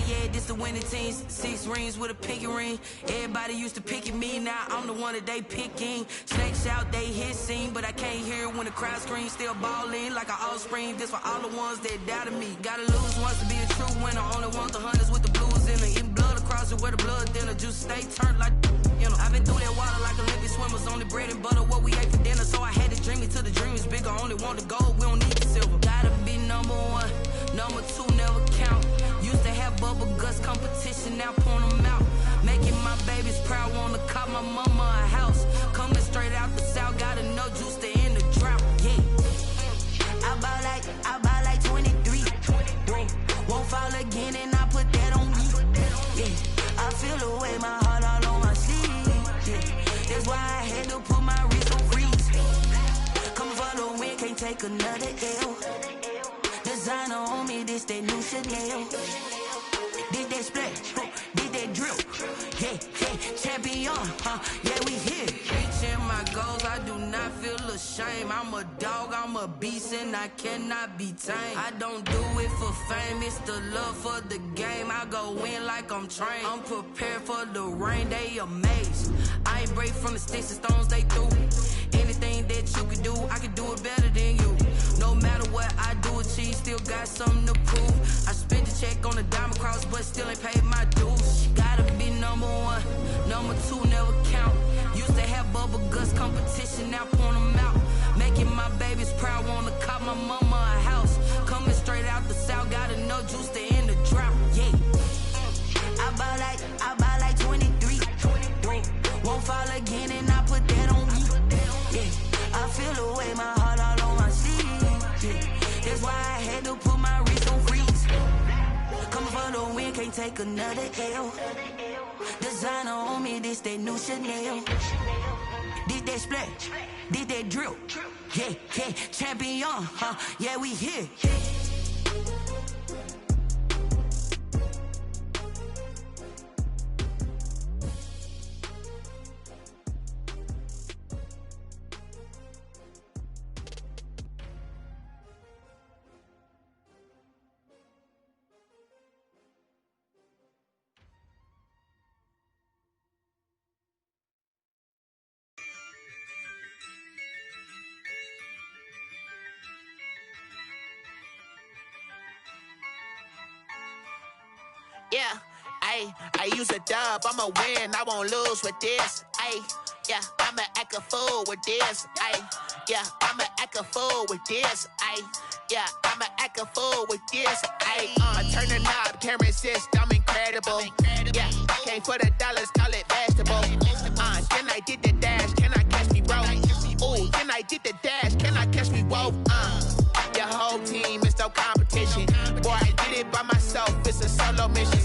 Yeah, this the winning team. 6 rings with a pinky ring. Everybody used to picking me, now I'm the one that they picking. Snakes out, they hit scene, but I can't hear it when the crowd screams. Still balling like an offspring. This for all the ones that doubted me. Gotta lose once to be a true winner. Only want the hunters with the blues in it. Eating blood across it where the blood thinner. Juice stay turned like, you know. I've been through that water like Olympic swimmers. Only bread and butter, what we ate for dinner. So I had to dream it till the dream is bigger. Only want the gold, we don't need the silver. Gotta be number 1, number 2 never count. Used to have bubble guts competition, now point them out. Making my babies proud, wanna cop my mama a house. Coming straight out the south, gotta know juice to end the drought. Yeah, I buy like 23. Won't fall again and I put that on me. Yeah, I feel the way, my heart all on my sleeve. Yeah, that's why I had to put my wrist on freeze. Coming for the win, can't take another L. Designer on me, this that new Chanel. Did that splash, did that drill. Yeah, yeah, champion, yeah, we here. Reaching my goals, I do not feel ashamed. I'm a dog, I'm a beast, and I cannot be tamed. I don't do it for fame, it's the love for the game. I go in like I'm trained. I'm prepared for the rain, they amazed. I ain't break from the sticks and stones they threw. Anything that you can do, I can do it better than you. No matter what I do, achieve, still got something to prove. I spent the check on the diamond cross, but still ain't paid my dues. Gotta be number 1, number 2 never count. Used to have bubble guts competition, now point them out. Making my babies proud, wanna cop my mama a house. Coming straight out the south, gotta know juice to end the drought. Yeah, I buy like 23. can't take another L. Designer on me, this that new Chanel. Did that splash, did that drill. Yeah, yeah, champion, huh? Yeah, we here. Yeah, I use a dub, I'ma win, I won't lose with this. Yeah, I'ma act a fool with this. Yeah, I'ma act a fool with this. Yeah, I'ma act a fool with this. I turn the knob, can't resist, I'm incredible. Yeah, came for the dollars, call it vegetable. Then I did the dash, can I catch me, bro? Ooh, then I did the dash, can I catch me, whoa? Your whole team is no competition. Boy, I did it by myself, it's a solo mission.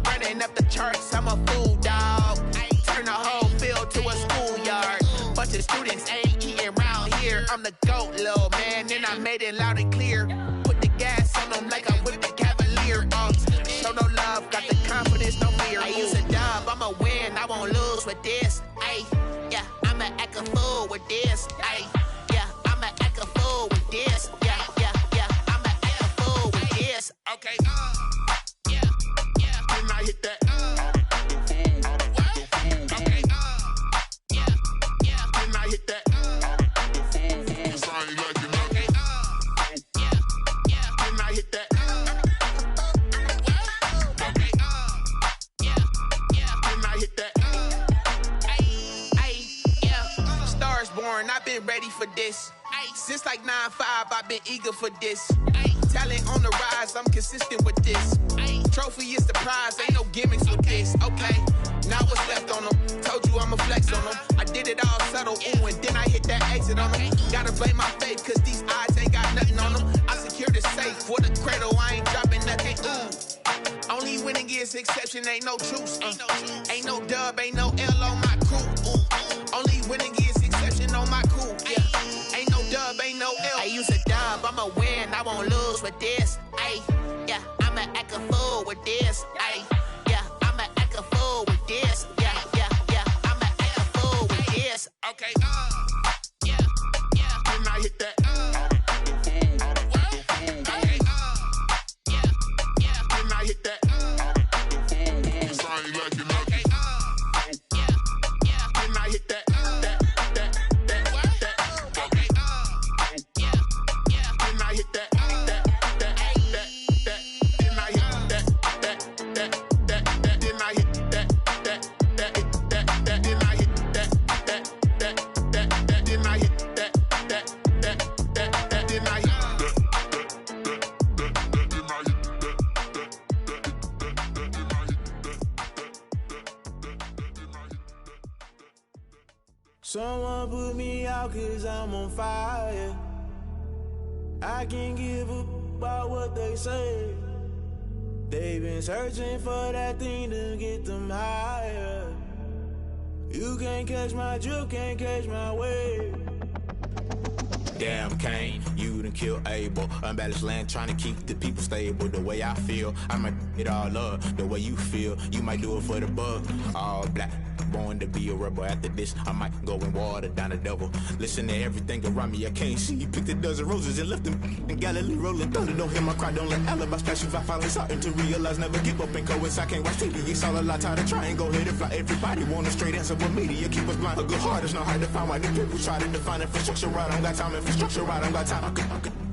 Running up the charts, I'm a fool, dog. Turn the whole field to a schoolyard. Bunch of students ain't eating round here. I'm the GOAT, little man, and I made it loud and clear. Put the gas on them like I whipped the Cavalier. Show no love, got the confidence, no fear. I use a dub, I'ma win, I won't lose with this. Yeah, I'ma act a fool with this. Yeah, I'ma act a fool with this. Yeah, I'ma act a fool with this. Okay, yeah, can I hit that? Okay, yeah, can I hit that? Cause I ain't like it. Okay, yeah, can I hit that? Okay, yeah, can I hit that? Yeah, Stars born, I've been ready for this. Since like 9-5, I've been eager for this. Talent on the rise, I'm consistent with this. Trophy is the prize, ain't no gimmicks with this. Okay, now what's left on them? Told you I'ma flex on them. I did it all subtle, ooh, and then I hit that exit on them. Gotta blame my faith, cause these odds ain't got nothing on them. I secure the safe for the cradle, I ain't dropping nothing, ooh. Only winning is exception, ain't no truce. Ain't no dub, ain't no L on my crew. Ooh. Only winning is exception on my crew, yeah. Ain't no dub, ain't no L. I use a dub, I'ma win, I won't lose with this. Yeah, I'ma act a fool with this. Yeah, I'ma act a fool with this. Yeah, I'ma act a fool with this. Okay, yeah, can I hit that? Okay, yeah, can I hit that? Cause I ain't like it. Okay, yeah, can I hit that? Someone put me out cause I'm on fire. I can't give up about what they say. They've been searching for that thing to get them higher. You can't catch my drift, can't catch my wave. Damn Kane, you done killed Abel. Unbalanced land, trying to keep the people stable. The way I feel, I might it all up. The way you feel, you might do it for the bug. All black, born to be a rebel. After this, I might go and water down the devil. Listen to everything around me, I can't see. Picked a dozen roses and left them in Galilee rolling thunder. Don't hear my cry, don't let alibis pass you. I finally starting to realize, never give up and coincide. Can't watch TV, it's all a lot. Tired of trying, go ahead and fly. Everybody want a straight answer, but media keep us blind. A good heart is not hard to find. Why the people try to define infrastructure right? I don't got time, infrastructure right, I don't got time.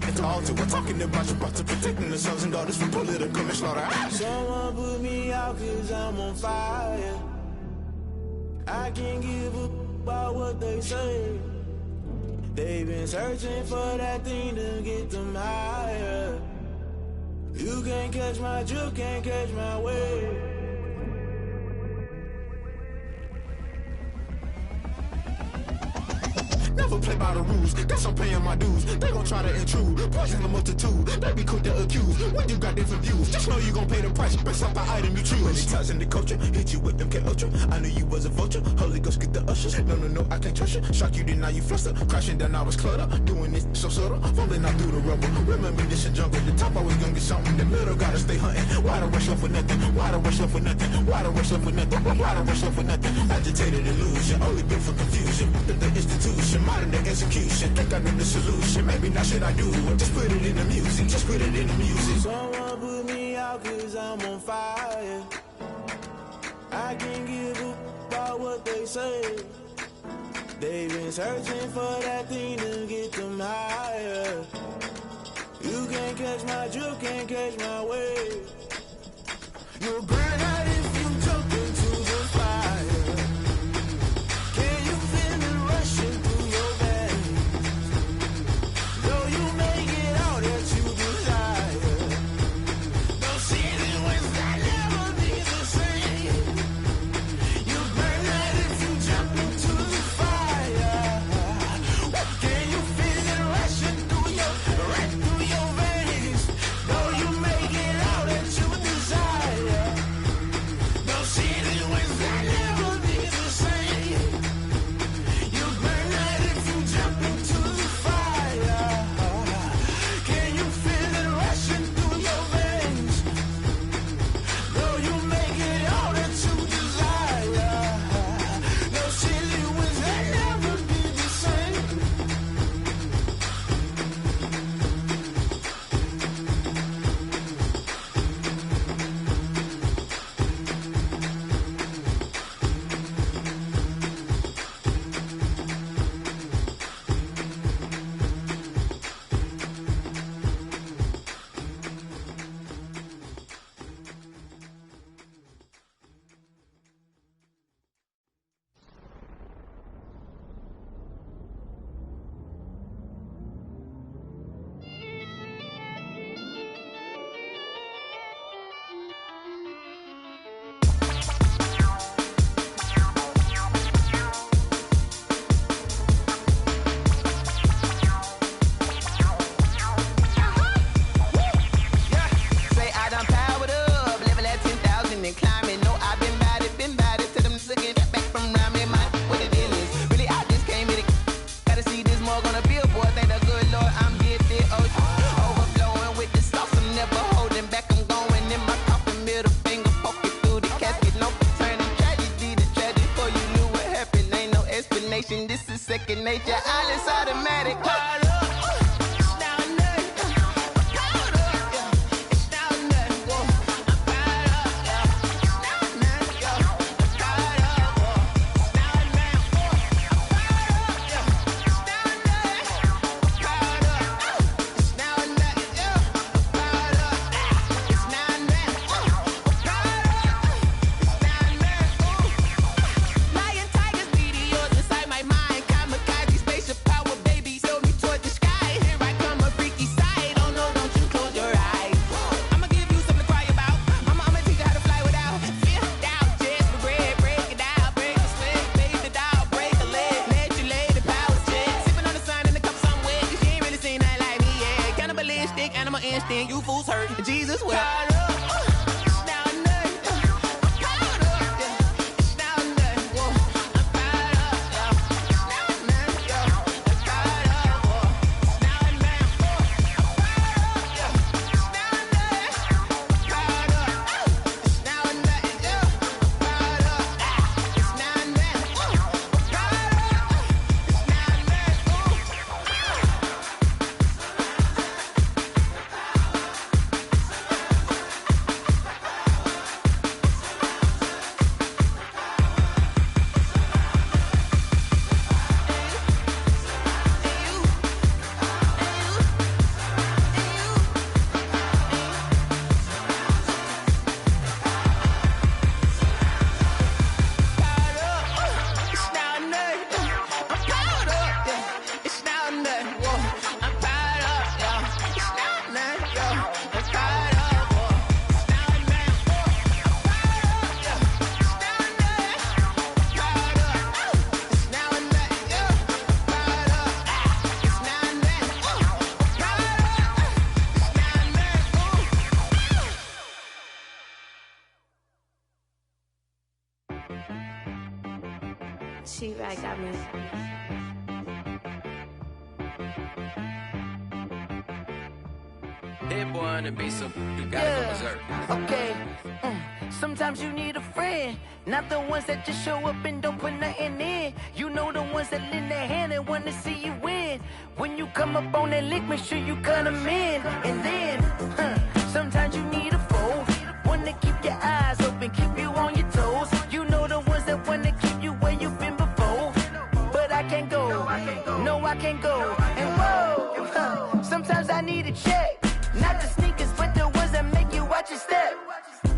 It's all to we're talking about your brother, protecting the sons and daughters from political manslaughter. Someone put me out cause I'm on fire. I can't give up about what they say. They've been searching for that thing to get them higher. You can't catch my drift, can't catch my wave. Never play by the rules, guess I'm paying my dues. They gon' try to intrude, poison the multitude. They be quick to accuse when you got different views. Know you gon' pay the price, best up the item you choose. Many times in the culture, hit you with them K-Ultra. I knew you was a vulture, Holy Ghost get the ushers. No, I can't trust you. Shock you, then now you fluster. Crashing down, I was cluttered. Doing this so subtle, fumbling out through the rubble. Remember this in jungle, the top always gonna get something. The middle gotta stay hunting. Why the rush up for nothing? Why the rush up for nothing? Why the rush up for nothing? Why the rush up for nothing? Agitated illusion, only built for confusion. The institution, modern day execution. Think I know the solution. Maybe not should I do it? Just put it in the music. Just put it in the music. Someone put me out 'cause I'm on fire. I can't give up about what they say. They've been searching for that thing to get them higher. You can't catch my drift, can't catch my wave. You'll burn out if you jump into the fire. Can you feel it rushing through your veins? Though you make it all that you desire. Those city winds that never be the same. You burn out if you jump into the fire. Can you feel it rushing through your veins? Though you make it all that you desire. Those city winds that never be the same. You burn out if you jump into the fire. Can you feel it rushing through your veins? Though you make it all that you desire. Those city winds that never be the same. Say I done powered up, level at 10,000 and climbing. No, I've been bad it. Tell them to get back from around me. My what the deal is. Really, I just came in it. Gotta see this more gonna be a boy. Thank the good Lord, I'm gifted. Overflowing with the sauce. I'm never holding back. I'm going in my coffin, middle finger poking through the casket. No turning tragedy to tragic. Before you knew what happened, ain't no explanation. This is second nature. All is automatic. Caught up. It's down there. Caught up. It's down there. I'm caught up. It's down there. I'm caught up. It's down there. I'm caught up. It's down there. I'm caught up. It's down there. I'm caught up. It's down there. I'm caught up. It's down there. Lion, tigers, meteors inside my mind. Kamikaze, spaceship power, baby. Sold me torch She right got me. Hit boy on the beat, so you gotta go berserk. Okay. Sometimes you need a friend, not the ones that just show up and don't put nothing in. You know the ones that lend their hand and want to see you win. When you come up on that lick, make sure you cut them in. And then, sometimes you need a foe, one to keep your eyes open, keep you on your toes. You know the ones that want to keep you where you've been before. But I can't go, no I can't go. And whoa, sometimes I need a check. Not the sneakers, but the ones that make you watch your step.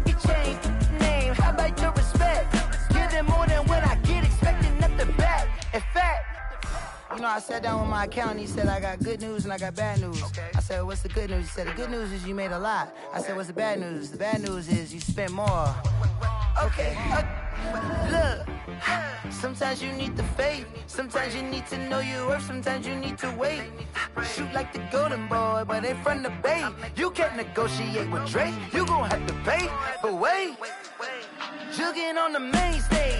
You change name, how about your respect? Give them more than what I get, expecting nothing back. In fact, you know, I sat down with my accountant, he said I got good news and I got bad news. I said, what's the good news? He said, the good news is you made a lot. I said, what's the bad news? The bad news is you spent more. Okay, look, sometimes you need the faith, sometimes you need to know your worth, sometimes you need to wait. Shoot like the golden boy, but ain't from the bay. You can't negotiate with Drake, you gon' have to pay. But wait, jugging on the main stage,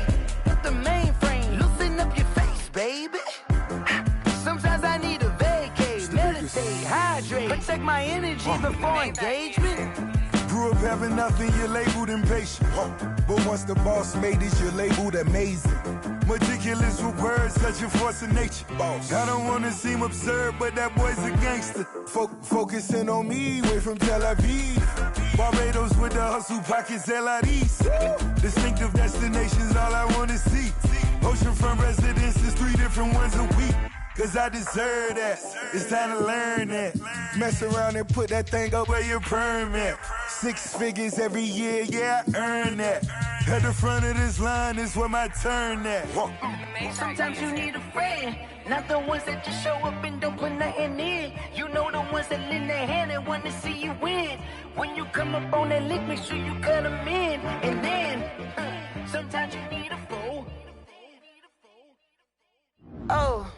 the mainframe, loosen up your face, baby. Sometimes I need a vacate, meditate, hydrate, protect my energy before engagement. Grew up having nothing, you're labeled impatient. But once the boss made it, you're labeled amazing. Meticulous with words, such a force of nature. I don't wanna seem absurd, but that boy's a gangster. Focusing on me, way from Tel Aviv. Barbados with the hustle pockets, LIDs. Distinctive destinations, all I wanna see. Oceanfront residences, 3 different ones a week. Cause I deserve that, it's time to learn that. Mess around and put that thing up where your permit. 6 figures every year, yeah, I earn that. At the front of this line is where my turn at. Sometimes you need a friend, not the ones that just show up and don't put nothing in. You know the ones that lend their hand and want to see you win. When you come up on that lick, make sure you cut them in. And then, sometimes you need a foe. Oh.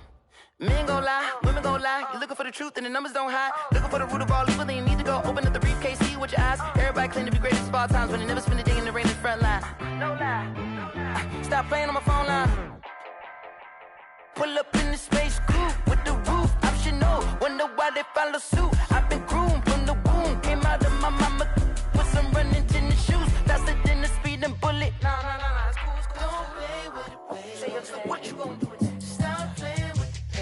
Men gon' lie, women gon' lie. You're looking for the truth and the numbers don't hide. Looking for the root of all evil, then you need to go open up the briefcase, see with your eyes. Everybody claim to be greatest of all times, but they never spend a day in the rain in the front line. No lie. Stop playing on my phone line. Pull up in the space coupe with the roof optional. Wonder why they follow suit. I've been groomed from the womb. Came out of my mama with some running tennis shoes. Faster than the speeding bullet. No, it's cool, it's cool. Don't play with it, baby. Say, what you gonna do with it? Stop playing.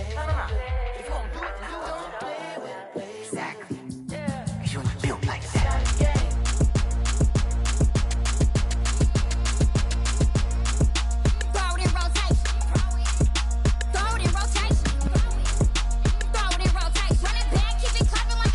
If you gon' do it, then you don't play with it, baby. Exactly. Yeah. Cause you ain't built like that. Throw it in rotation. Throw it in rotation. Throw it in rotation. Run it back, keep it clapping like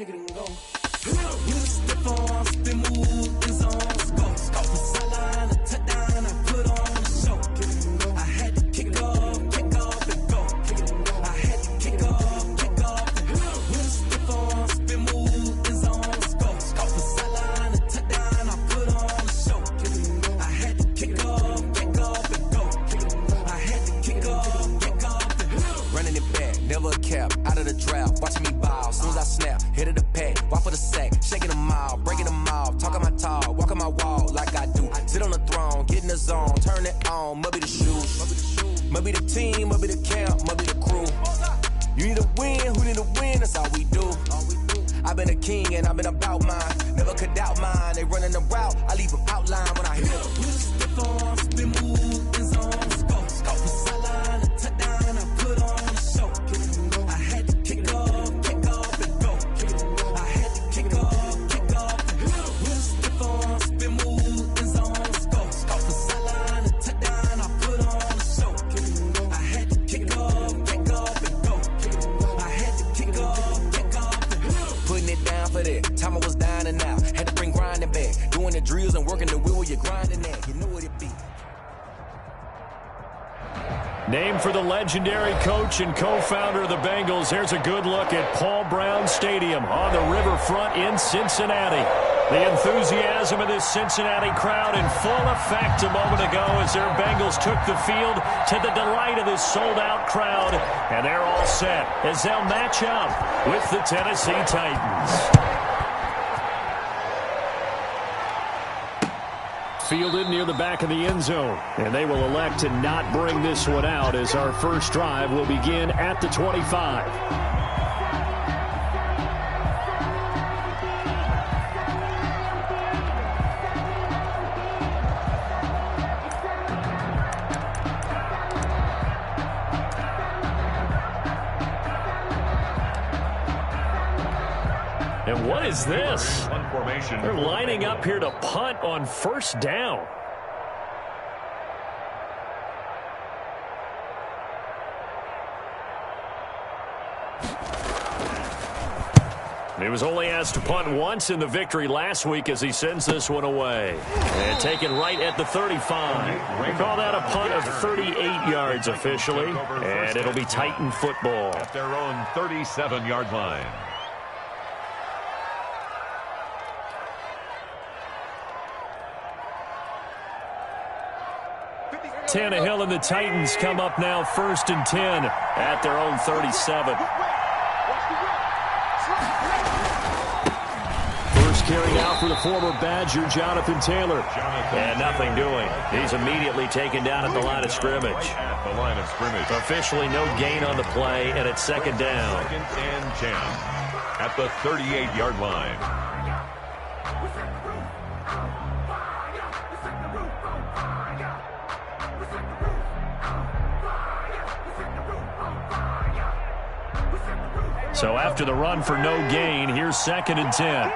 kick it and go. With a stiff arm, spin move, in zone, scope. From sideline to touchdown, I put on a show. I had to kick off and go. I had to kick off and go. With a stiff arm, spin move, in zone, scope. From sideline to touchdown, I put on a show. I had to kick off and go. I had to kick off and go. Running it back, never a cap, out of the draft, watching me bow. As soon as I snap, hit of the pack, walk for the sack, shaking them out, breaking them out, talking my talk, walking my wall like I do. Sit on the throne, get in the zone, turn it on, must be the shoes, must be the team, must be the camp, must be the crew. You need to win, who need to win, that's all we do. I've been a king and I've been about mine, never could doubt mine. They running the route, I leave them outline when I hit them. With a stiff arm, spin move, in zone, scope. From sideline to touchdown, I put on a show. I had to kick off and go. I had to kick off and go. With a stiff arm, spin move, in zone, scope. From sideline to touchdown, I put on a show. I had to kick off and go. I had to kick off and go. Putting it down for that, time I was down and out, had to bring grinding back, doing the drills and working the wheel where you're grinding at, you know what it be. Named for the legendary coach and co-founder of the Bengals, here's a good look at Paul Brown Stadium on the riverfront in Cincinnati. The enthusiasm of this Cincinnati crowd in full effect a moment ago as their Bengals took the field to the delight of this sold-out crowd. And they're all set as they'll match up with the Tennessee Titans. Fielded near the back of the end zone. And they will elect to not bring this one out as our first drive will begin at the 25. And what is this? They're lining up here to punt on first down. He was only asked to punt once in the victory last week as he sends this one away. And taken right at the 35. We call that a punt of 38 yards officially. And it'll be Titan football. At their own 37-yard line. Tannehill and the Titans come up now 1st and 10 at their own 37. First carry now for the former Badger, Jonathan Taylor. And nothing doing. He's immediately taken down at the line of scrimmage. Officially no gain on the play, and it's second down. 2nd and 10 at the 38-yard line. So after the run for no gain, here's 2nd and 10.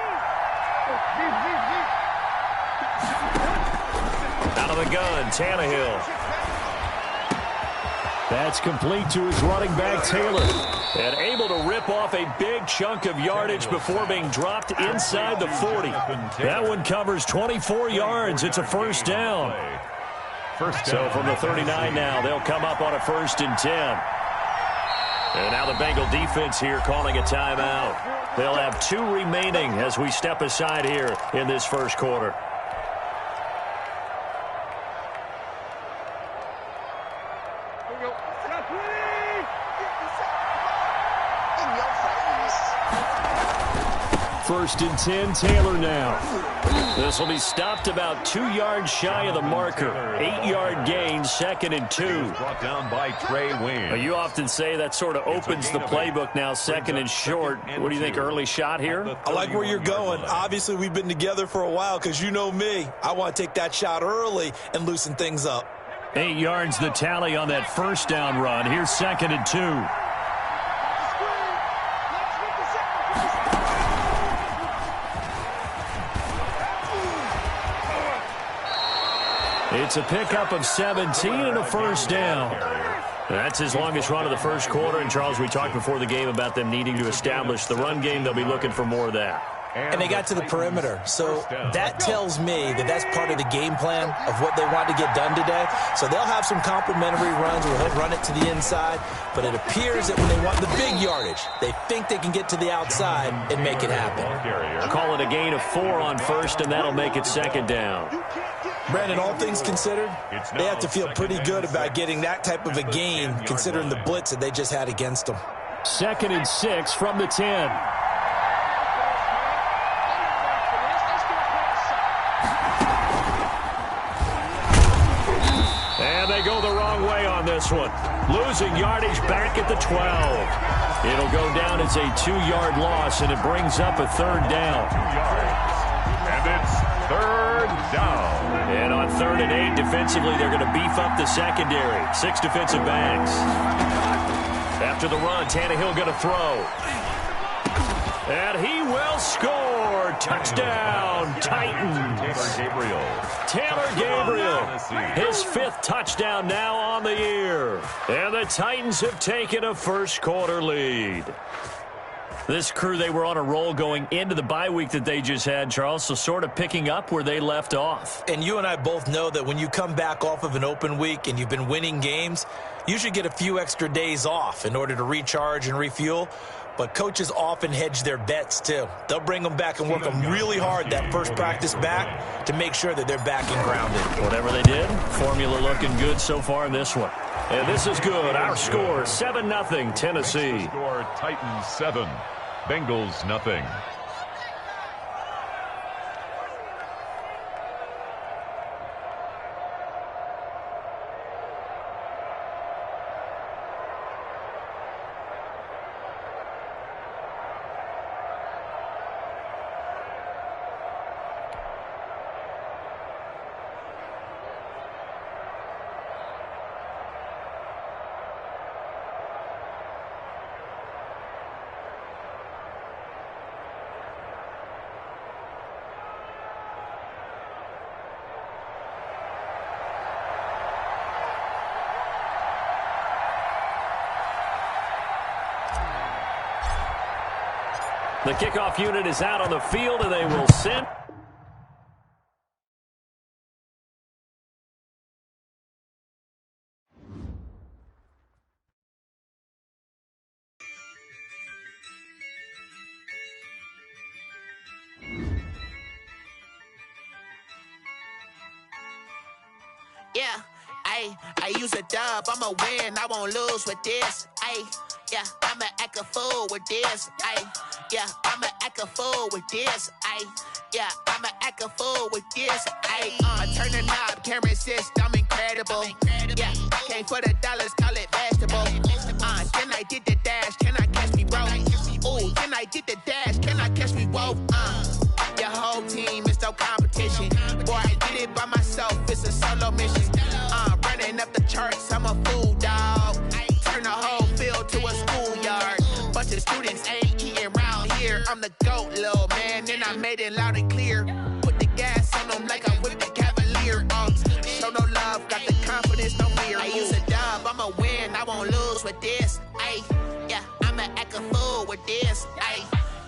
Out of the gun, Tannehill. That's complete to his running back, Taylor. And able to rip off a big chunk of yardage before being dropped inside the 40. That one covers 24 yards. It's a first down. So from the 39 now, they'll come up on a 1st and 10. And now the Bengal defense here calling a timeout. They'll have 2 remaining as we step aside here in this first quarter. First and 10, Taylor now. This will be stopped about 2 yards shy of the marker. 8-yard gain, 2nd and 2. Brought down by Trey Wayne. You often say that sort of opens the playbook now, 2nd and short. What do you think, early shot here? I like where you're going. Obviously, we've been together for a while because you know me. I want to take that shot early and loosen things up. 8 yards the tally on that first down run. Here's 2nd and 2. It's a pickup of 17 and a first down. That's his longest run of the first quarter. And, Charles, we talked before the game about them needing to establish the run game. They'll be looking for more of that. And they got to the perimeter. So that tells me that that's part of the game plan of what they want to get done today. So they'll have some complimentary runs where he'll run it to the inside. But it appears that when they want the big yardage, they think they can get to the outside and make it happen. Call it a gain of 4 on first, and that'll make it second down. Brandon, all things considered, they have to feel pretty good about getting that type of a gain considering the blitz that they just had against them. 2nd and 6 from the 10. And they go the wrong way on this one. Losing yardage back at the 12. It'll go down as a 2-yard loss, and it brings up a 3rd down. 2 yards. And it's 3rd down. And on 3rd and 8, defensively, they're going to beef up the secondary. 6 defensive backs. After the run, Tannehill going to throw. And he will score. Touchdown, Titans. Taylor Gabriel. His 5th touchdown now on the year. And the Titans have taken a first-quarter lead. This crew, they were on a roll going into the bye week that they just had, Charles, so sort of picking up where they left off. And you and I both know that when you come back off of an open week and you've been winning games, you should get a few extra days off in order to recharge and refuel. But coaches often hedge their bets, too. They'll bring them back and work them really hard that first practice back to make sure that they're back and grounded. Whatever they did, formula looking good so far in this one. And this is good. Our score, 7-0 Tennessee. Score Titans 7, Bengals nothing. The kickoff unit is out on the field, and they will send. Yeah, I use a dub, I'ma win, I won't lose with this. Yeah, I'ma act a fool with this. Yeah, I'ma act a fool with this. Yeah, I'ma act a fool with this. Turn the knob, camera assist, I'm incredible. Yeah, came for the dollars, call it vegetable. Then I did the dash, can I catch me, bro? Ooh, then I did the dash, can I catch me, whoa? Your whole team is no competition. Boy, I did it by myself, it's a solo mission. Running up the charts, I'm a fool, dog. Turn the whole field to a schoolyard. Bunch of students ain't eating round here. I'm the GOAT, little man, and I made it loud and clear. Put the gas on them like I'm with the Cavalier. Show no love, got the confidence, no fear. I use a dub, I'ma win, I won't lose with this. Yeah, I'ma act a fool with this.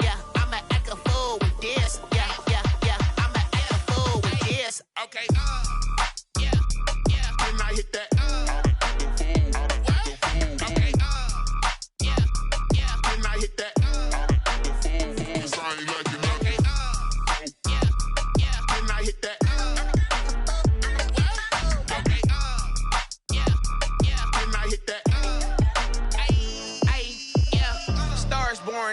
Yeah, I'ma act a fool with this. Yeah, I'ma act a fool with this. Okay, yeah, can I hit that?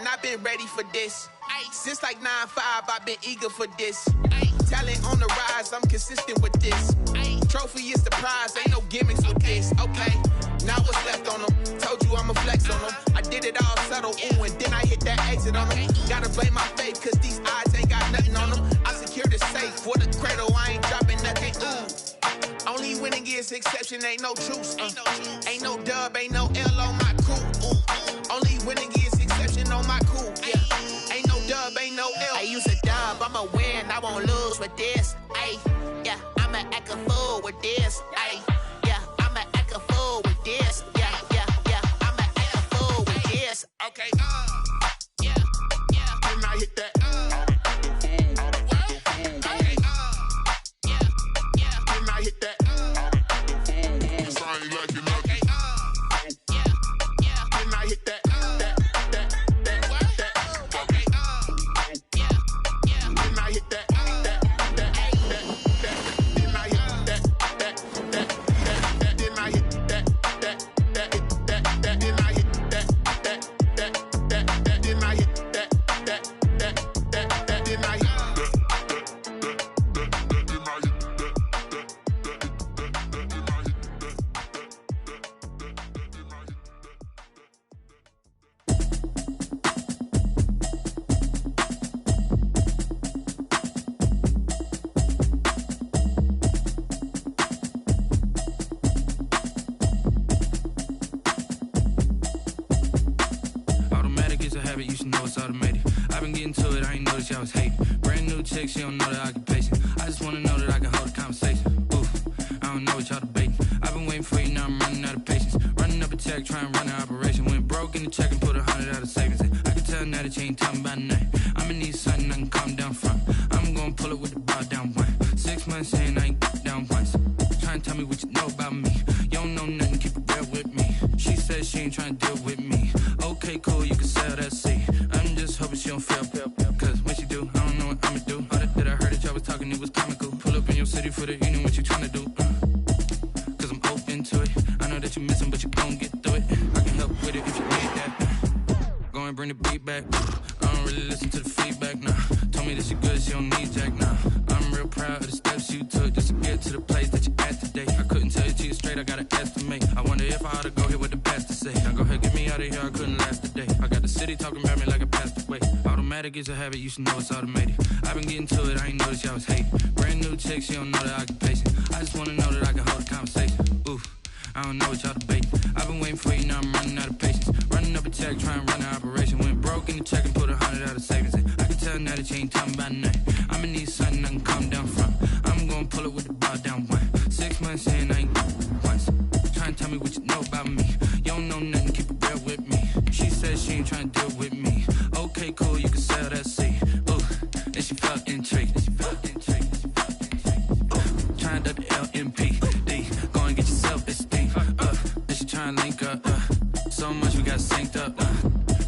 I've been ready for this. Since like 9-5, I've been eager for this. Talent on the rise, I'm consistent with this. Trophy is the prize, ain't no gimmicks with this. Okay, now what's left on them? Told you I'ma flex on them. I did it all subtle, ooh, and then I hit that exit on them. Gotta blame my faith, cause these odds ain't got nothing on them. I secured the safe for the cradle, I ain't dropping nothing, ooh. Only winning is exception, ain't no truce. Ain't no dub, ain't no L on my crew. Ooh. Only winning is exception on my cool. Yeah, ain't no dub, ain't no L. I use a dub, I'ma win, I won't lose with this. Yeah, I'ma act a fool with this. Yeah, I'ma act a fool with this. Yeah, notice y'all was hating. Brand new chick, she don't know the occupation. I just wanna know that I can hold a conversation. Oof, I don't know what y'all debating. I've been waiting for you, now I'm running out of patience. Running up a check, trying to run an operation. Went broke in the check and put 100 out of savings. I can tell now that you ain't talking about nothing. I'ma need something I can calm down from. I'm gonna pull it with the bar down one. 6 months saying I ain't down once. Trying to tell me what you know about me. You don't know nothing, keep it real with me. She said she ain't trying to deal with me. Okay, cool, you can sell that seat. I'm just hoping she don't fail. Cause when she do, I don't know what I'ma do. All that I heard that y'all was talking, it was comical. Pull up in your city for the evening, what you trying to do? Cause I'm open to it. I know that you missing, but you gon' get through it. I can help with it if you need that. Go and bring the beat back. I don't really listen to the feedback, nah. Told me that she good, she don't need Jack, nah. I'm real proud of the steps you took just to get to the place that you at today. I couldn't tell you to you straight, I gotta estimate. I wonder if I ought to go here with the pastor say. Now go ahead, get me out of here, I couldn't last a day. I got the city talking about me like I passed away. Automatic is a habit, you should know it's automated. I've been getting to it, I ain't noticed y'all was hating. Brand new chick, she don't know the occupation. I just wanna know that I can hold a conversation. Oof, I don't know what y'all debating. I've been waiting for you, now I'm running out of patience. Running up a check, trying to run an operation. Went broke in the check and put 100 out of savings. I can tell now that you ain't talking about nothing. I'ma need something I can calm down from. I'm gonna pull it with the bar down one. 6 months saying I ain't once. Trying to tell me what you know about me. You don't know nothing, keep it real with me. She said she ain't trying to deal with me. Okay, cool, you can sell that seat. Ooh, and she felt intrigued. Trying to the LMPD. Go and get your self-esteem. Then she trying to link up. So much we got synced up.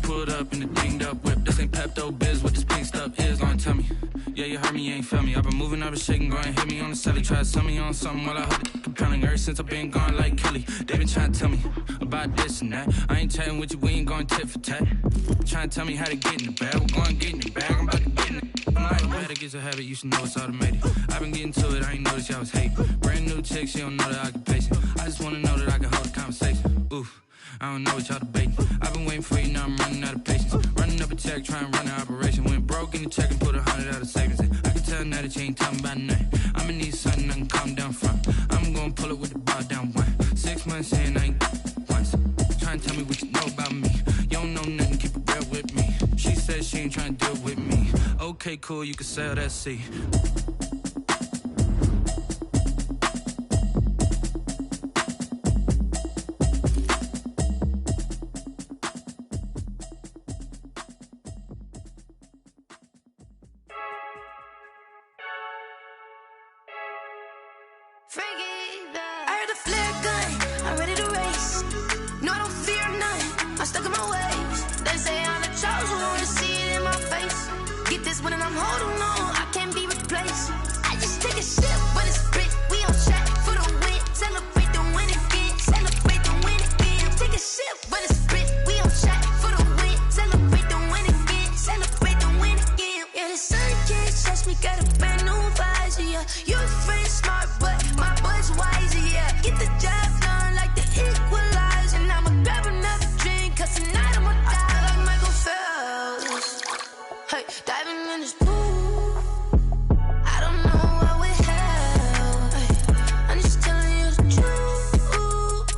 Pulled up in the dinged up whip. This ain't Pepto-Biz, what this pink stuff is. Gonna tell me. Yeah, you heard me, you ain't felt me. I've been moving, I've been shaking, go and hit me on the celly. Try to sell me on something while I hold it compelling. Ever since I've been gone like Kelly, they been trying to tell me about this and that. I ain't chatting with you, we ain't going tit for tat. Trying to tell me how to get in the bag. We're going to get in the bag, I'm about to get in it. I'm like, automatic is a habit, you should know it's automated. I've been getting to it, I ain't noticed y'all was hating. Brand new chick, she don't know the occupation. I just wanna know that I can hold a conversation. Oof, I don't know what y'all debating. I've been waiting for you, now I'm running out of patience. Running up a check, trying to run an operation. Went broke in the check and put 100 out of savings. I can tell now that you ain't talking about nothing. I'ma need something I can calm down from. I'm gonna pull it with the bar down one. 6 months saying I ain't once. Trying to tell me what you know about me. You don't know nothing, keep it real with me. She said she ain't trying to deal with me. Okay, cool, you can sell that seat. I heard the flare gun, I'm ready to race. No, I don't fear none, I'm stuck in my ways. They say I'm the chosen one, to see it in my face. Get this one and I'm holding on, I can't be replaced. I just take a sip when it's split, we on track for the win. Celebrate the win again, celebrate the win again. Take a sip when it's split, we on track for the win. Celebrate the win again, celebrate the win again. Yeah, the sun can't touch me, got a brand new visor, yeah. You're friend smart, but my boy's wiser, yeah. Get the job done like the equalizer. And I'ma grab another drink, cause tonight I'ma die like Michael Phelps. Hey, diving in this pool, I don't know what we have. Hey, I'm just telling you the truth.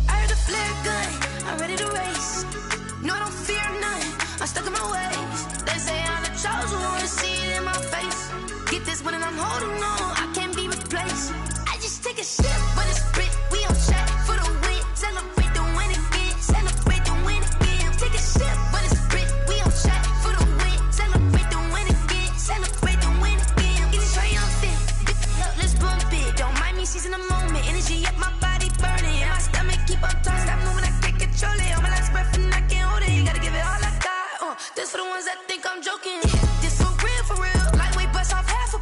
I heard the flare gun, I'm ready to race. No, I don't fear none, I'm stuck in my ways. They say I'm the chosen one, to see it in my face. Get this one and I'm holding on, I can't be replaced. I just take a sip when it's split, we on track for the win. Celebrate the win again, celebrate the win again. Take a sip when it's split, we on track for the win. Celebrate the win again, celebrate the win again. Get it triumphant, let's bump it. Don't mind me seizing the moment, energy up my body burning. And my stomach keep up talk, stop moving, I can't control it. On my last breath and I can't hold it, you gotta give it all I got. This for the ones that think I'm joking. This for real, lightweight bust off half a.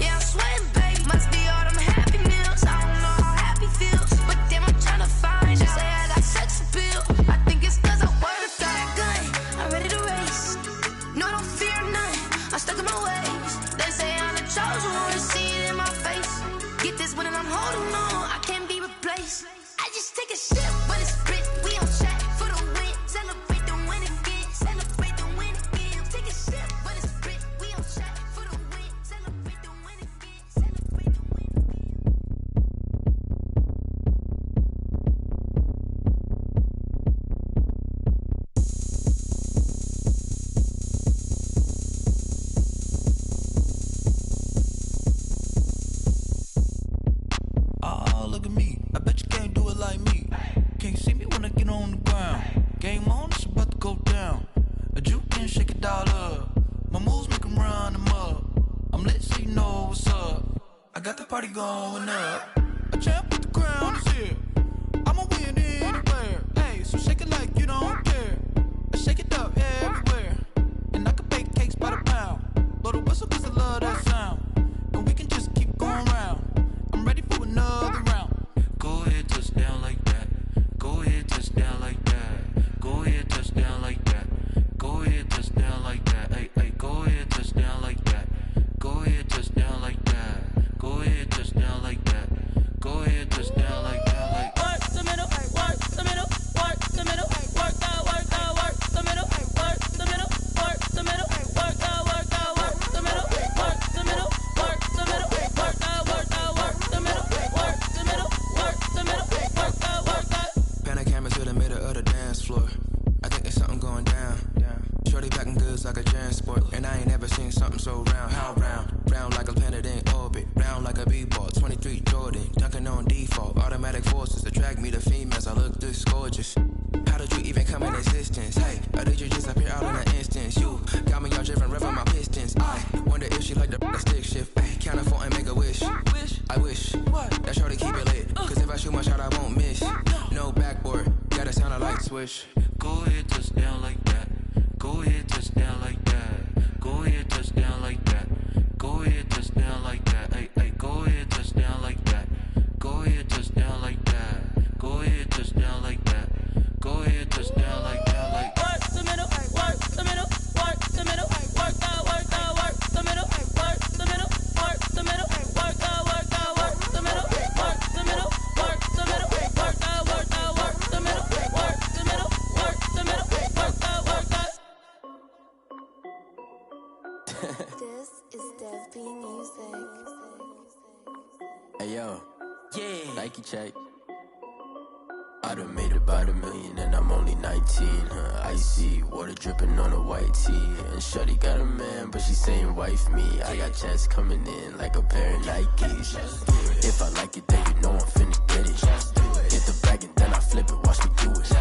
Yeah, I'm sweating, babe. Must be all them happy meals. I don't know how happy feels, but damn, I'm trying to find out. Say I got sex appeal. I think it's cause I wear the flag gun. I'm ready to race. No, I don't fear none. I'm stuck in my ways. They say I'm the chosen one, to see it in my face. Get this one and I'm holding on, I can't be replaced. I just take a sip when it's split. We on track for the win. Celebrate the win again. Celebrate the win again. Take a sip when it's split. We on track for the win. Celebrate the win again. Celebrate the win again. Game on, it's about to go down. A juke can shake it all up. My moves make 'em run them up. I'm lit so you know what's up. I got the party going up. A champ with the crown is here. I'ma win anywhere. Hey, so shake it like you don't care. I shake it up everywhere. And I can bake cakes by the pound. Blow the whistle 'cause I love that sound. And we can just keep going round. I'm ready for another round. Go ahead, touch down like that. Go ahead, touch down like that. Go ahead, touch down like that. Go ahead, touch down like that. Hey, hey, go ahead, touch down like that. Go ahead, touch down like that. Go ahead, touch down like that. Go ahead, touch down like that. Like work the middle, work the middle, work the middle, work that, work that, work the middle, work the middle, work the middle, work that, work that, work the middle, work the middle, work the middle, work that, work that, work the middle, work the middle, work the middle, work that, work that. Pan a camera to the middle of the dance floor. I think there's something going down. Shorty packing goods like a transport, and I ain't ever seen something so round. How round? Round like a planet in orbit, round like a b-ball. 23 Jordan, dunking on default. Automatic forces attract me to females. I look this gorgeous. How did you even come in existence? Hey, or did you just appear out in an instance? You got me all driven, revving my pistons. I wonder if she like the stick shift. Hey, count a 4 and make a wish. I wish that shorty keep it lit, 'cause if I shoot my shot, I won't miss. No backboard, gotta sound a light switch. Go ahead, touch down like that. Go ahead, touch down like that. Go ahead, touch down like that. Go ahead, touch down like that. Hey, hey, go ahead, touch down like that. Go ahead, touch down like that. Go ahead, touch down like that. Go ahead, touch down like that. Like work the middle, work the middle, work the middle, work that, work that, work the middle, work the middle, work the middle, work that, work that, work the middle, work the middle, work the middle, work that, work that, work the middle, work the middle, work the middle, work that, work that. This is Dev B Music. Hey yo, Nike check. I done made about $1 million and I'm only 19. Icy water dripping on a white tee. And shorty got a man, but she saying wife me. I got checks coming in like a pair of Nikes. If I like it, then you know I'm finna get it. Hit the bag and then I flip it, watch me do it.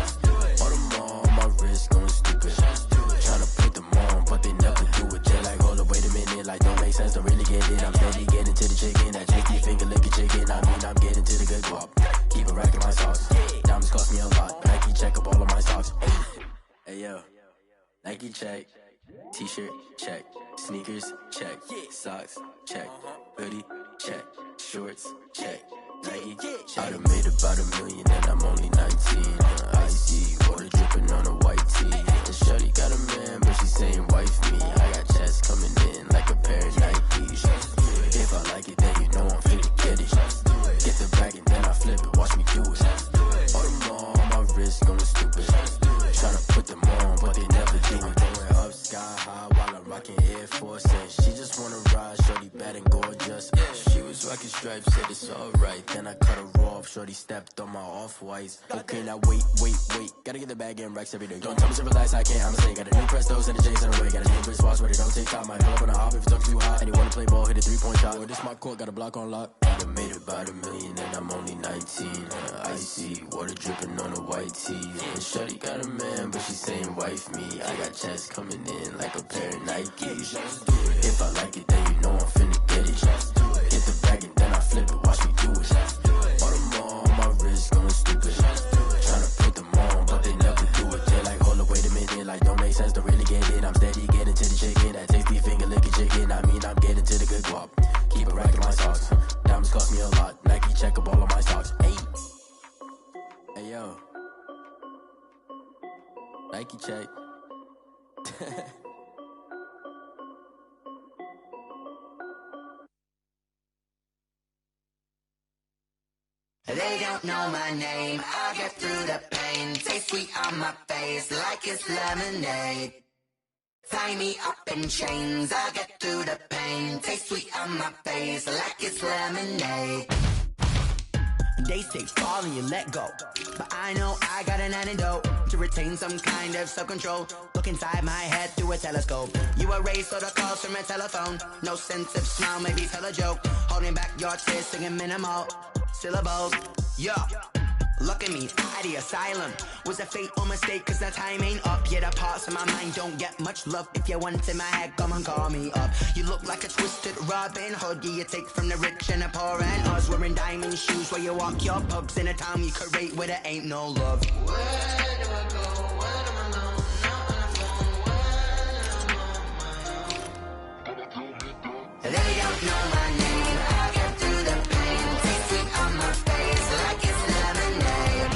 All them on my wrist going stupid. Tryna put them on, but they never do it. They're like, hold up, wait a minute, like don't make sense, don't really get it. I'm steady getting to the chicken, that chicky finger licking chicken. I mean, I'm getting to the good guap. Keep a rack in my socks. Diamonds cost me a lot. Nike check up all of my socks. Hey yo, Nike check. T-shirt check. Sneakers check. Socks check. Hoodie check. Shorts check. Nike I done made about $1 million and I'm only 19. Icy water dripping on a white tee. And shorty got a man, but she saying wife me. I got checks coming in like a pair of Nikes. If I like it, then you know I'm finna get it. Get the bag and then I flip it, watch me do it. All them on my wrist going stupid. Tryna put them on, but they never do it. Going up sky high while I'm rocking Air Force. And she just wanna ride, shorty bad and gorgeous. She was rocking stripes, said it's alright. Then I cut her off, shorty stepped on my off-whites. Okay, now wait. Gotta get the bag and racks every day. Don't tell me to relax, I can't, I'ma say. Got a new Prestos and the J's on the way. Got a new British watch, but it don't take time. Might pull up on a hop if it's up too hot. And you wanna play ball, hit a 3-point shot. Or this my court, got a block on lock. I done made about $1 million and I'm only 19. Icy water dripping on a white tee. And shorty got a man, but she saying wife me. I got checks coming in like a pair of Nikes. If I like it, then you know I'm finna get it. Hit the bag and then I flip it, watch me do it. All them on my wrist going stupid. Tryna put them on, but they never do it. They're like, hold up, wait a minute, like don't make sense, don't really get it. I'm steady getting to the chicken, that tasty finger licking chicken. I mean, I'm getting to the good guap. Keep a rack in my socks. Diamonds cost me a lot. Nike check up all of my stocks. Hey yo, Nike check. They don't know my name, I'll get through the pain. Taste sweet on my face like it's lemonade. Tie me up in chains, I'll get through the pain. Taste sweet on my face like it's lemonade. They say fall and you let go, but I know I got an antidote to retain some kind of self-control. Look inside my head through a telescope. You erase all the calls from a telephone. No sense of smile, maybe tell a joke. Holding back your tears, singing minimal syllables. Yeah, Look at me, at the asylum. Was a fate or mistake, cause the time ain't up. Yet the parts of my mind don't get much love. If you want in my head, come and call me up. You look like a twisted Robin Hood. You take from the rich and the poor and us. Wearing diamond shoes where you walk your pugs in a town you create where there ain't no love. Where do I go? When am I alone? Not on the phone, when I'm on my own. They don't know my name. I get through the pain. Taste sweet on my face like it's lemonade.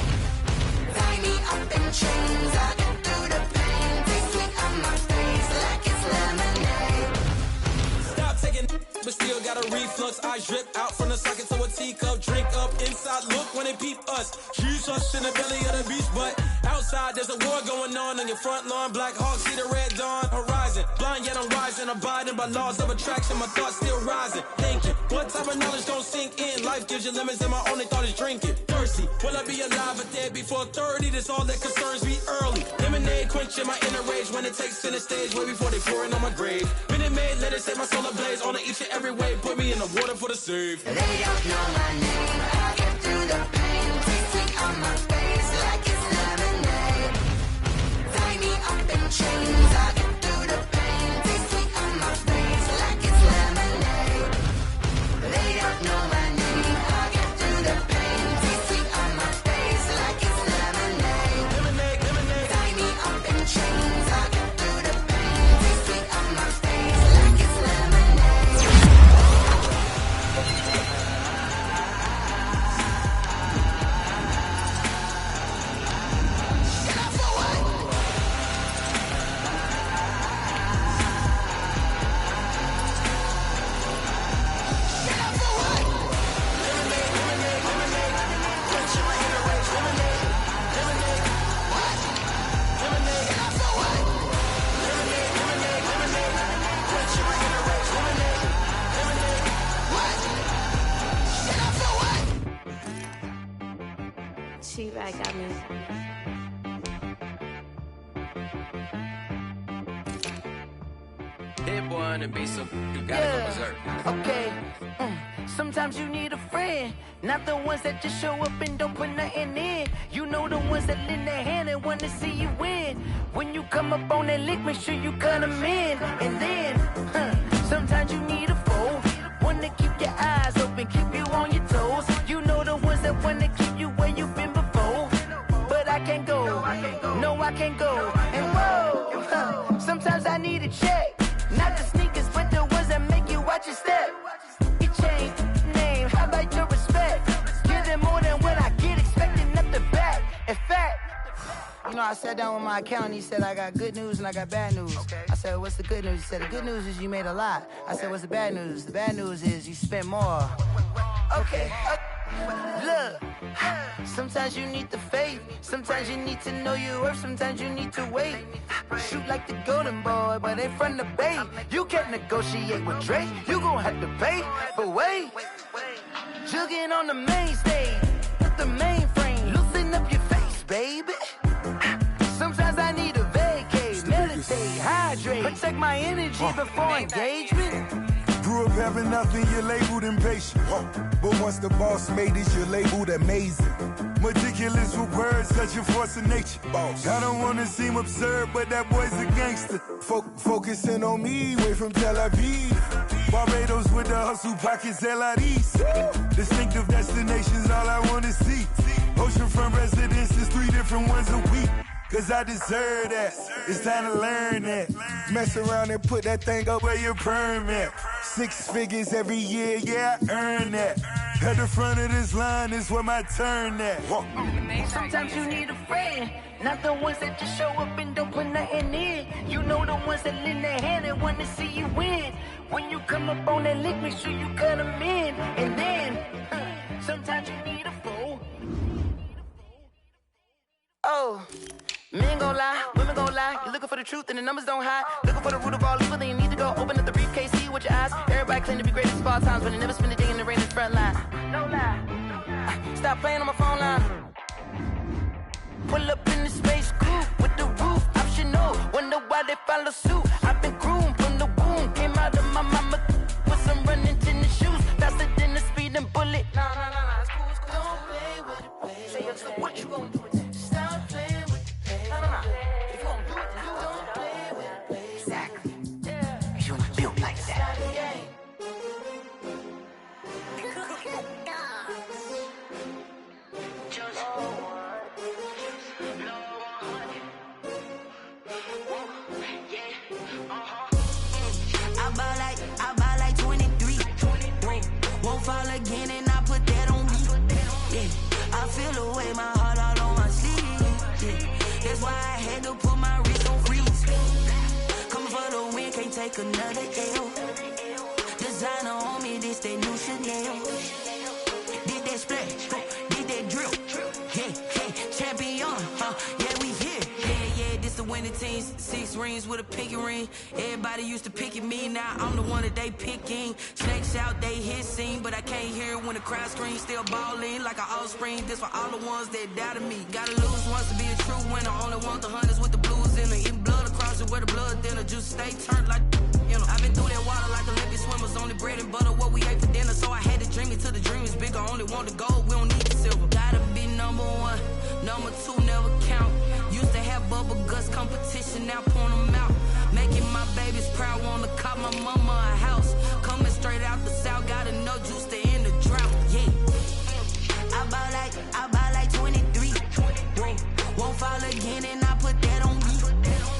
Tie me up in chains. I get through the pain. Taste sweet on my face like it's lemonade. Stop taking, but still got a reflux. I drip out from the socket to a teacup. Drink up inside. Look when they peep us. Huge us in the belly of the beach, but outside there's a war going on your front lawn. Black Hawk see the red dawn horizon. Blind yet I'm rising, abiding by laws of attraction. My thoughts still rising. Thinking, what type of knowledge don't sink in? Life gives you lemons, and my only thought is drinking. Thirsty, will I be alive or dead before 30? That's all that concerns me early. Lemonade quenching my inner rage when it takes center stage way before they pour it on my grave. Minute Maid, let it set my soul ablaze. On each and every way, put me in the water for the save. They don't know my name. I get through the pain. Taste sweet on my face like it's lemonade. Tie me up in chains. I get through the pain. Taste sweet on my face like it's lemonade. They don't know my name. I get through the pain. Taste sweet on my face like it's lemonade. Lemonade. Tie me up in chains. I get through the pain. Taste sweet on my face like it's lemonade. She-Bag got me. Hit boy on the beat, so you gotta go berserk. Okay. Sometimes you need a friend, not the ones that just show up and don't put nothing in. You know the ones that lend their hand and want to see you win. When you come up on that lick, make sure you cut them in. And then, sometimes you need a foe, one to keep your eyes open, keep you on your toes. You know the ones that want to keep you where you've been before. But I can't go, no I can't go. And whoa, sometimes I need a check. Not the sneakers, but the ones that make you watch your step. You change name, how about your respect? Give them more than what I get, expecting up the back. In fact, you know, I sat down with my accountant, he said, I got good news and I got bad news. I said, what's the good news? He said, the good news is you made a lot. I said, what's the bad news? The bad news is you spent more. Okay. Look, sometimes you need the faith, sometimes you need to know your worth, sometimes you need to wait. Shoot like the golden boy, but ain't from the bay. You can't negotiate with Drake, you gon' have to pay. But wait, jugging on the main stage, with the mainframe, loosen up your face, baby. Sometimes I need a vacate, meditate, hydrate, protect my energy before engagement. Grew up having nothing, you're labeled impatient. But once the boss made it, you're labeled amazing. Meticulous with words, such a force of nature. I don't wanna seem absurd, but that boy's a gangster. Focusing on me, way from Tel Aviv. Barbados with the hustle pockets, LIDs. Distinctive destinations, all I wanna see. Oceanfront residences, 3 different ones a week. Cause I deserve that, it's time to learn that. Mess around and put that thing up where your permit. 6 figures every year, yeah, I earn that. At the front of this line is where my turn at. Sometimes you need a friend, not the ones that just show up and don't put nothing in. You know the ones that lend their hand and want to see you win. When you come up on that lick, make sure you cut them in. And then, sometimes you need a foe. Oh. Men gon' lie, women gon' lie. You're looking for the truth and the numbers don't hide. Looking for the root of all evil, then you need to go open up the briefcase, see with your eyes. Everybody claim to be greatest of all times, but they never spend a day in the rain in the front line. No lie. Stop playing on my phone line. Pull up in the space coupe with the roof optional. Wonder why they follow suit. I've been groomed from the womb. Came out of my mama with some running tennis shoes. Faster than the speeding bullet. Nah, it's cool. Don't play with it, play. take another L. Designer on me, this that new Chanel. Did that splash, did that drill. Yeah, champion, yeah, we here. Yeah, this the winning team. 6 rings with a pinky ring. Everybody used to pick at me, now I'm the one that they picking. Snakes out, they hissing, but I can't hear it when the crowd screams. Still balling like an offspring. This for all the ones that doubted me. Gotta lose once to be a true winner. Only want the hunters with the blues in it. Eating blood across it where the blood thinner. Juice stay turned like, you know. I've been through that water like Olympic swimmers. Only bread and butter, what we ate for dinner. So I had to dream it till the dream is bigger. Only want the gold, we don't need the silver. Gotta be number 1, number 2 never count. Used to have bubble guts competition, now point them out. Making my babies proud, wanna cop my mama a house. Coming straight out the south, gotta know juice to end the drought. Yeah, I buy like 23. Whoa, won't fall again, and I put that on me.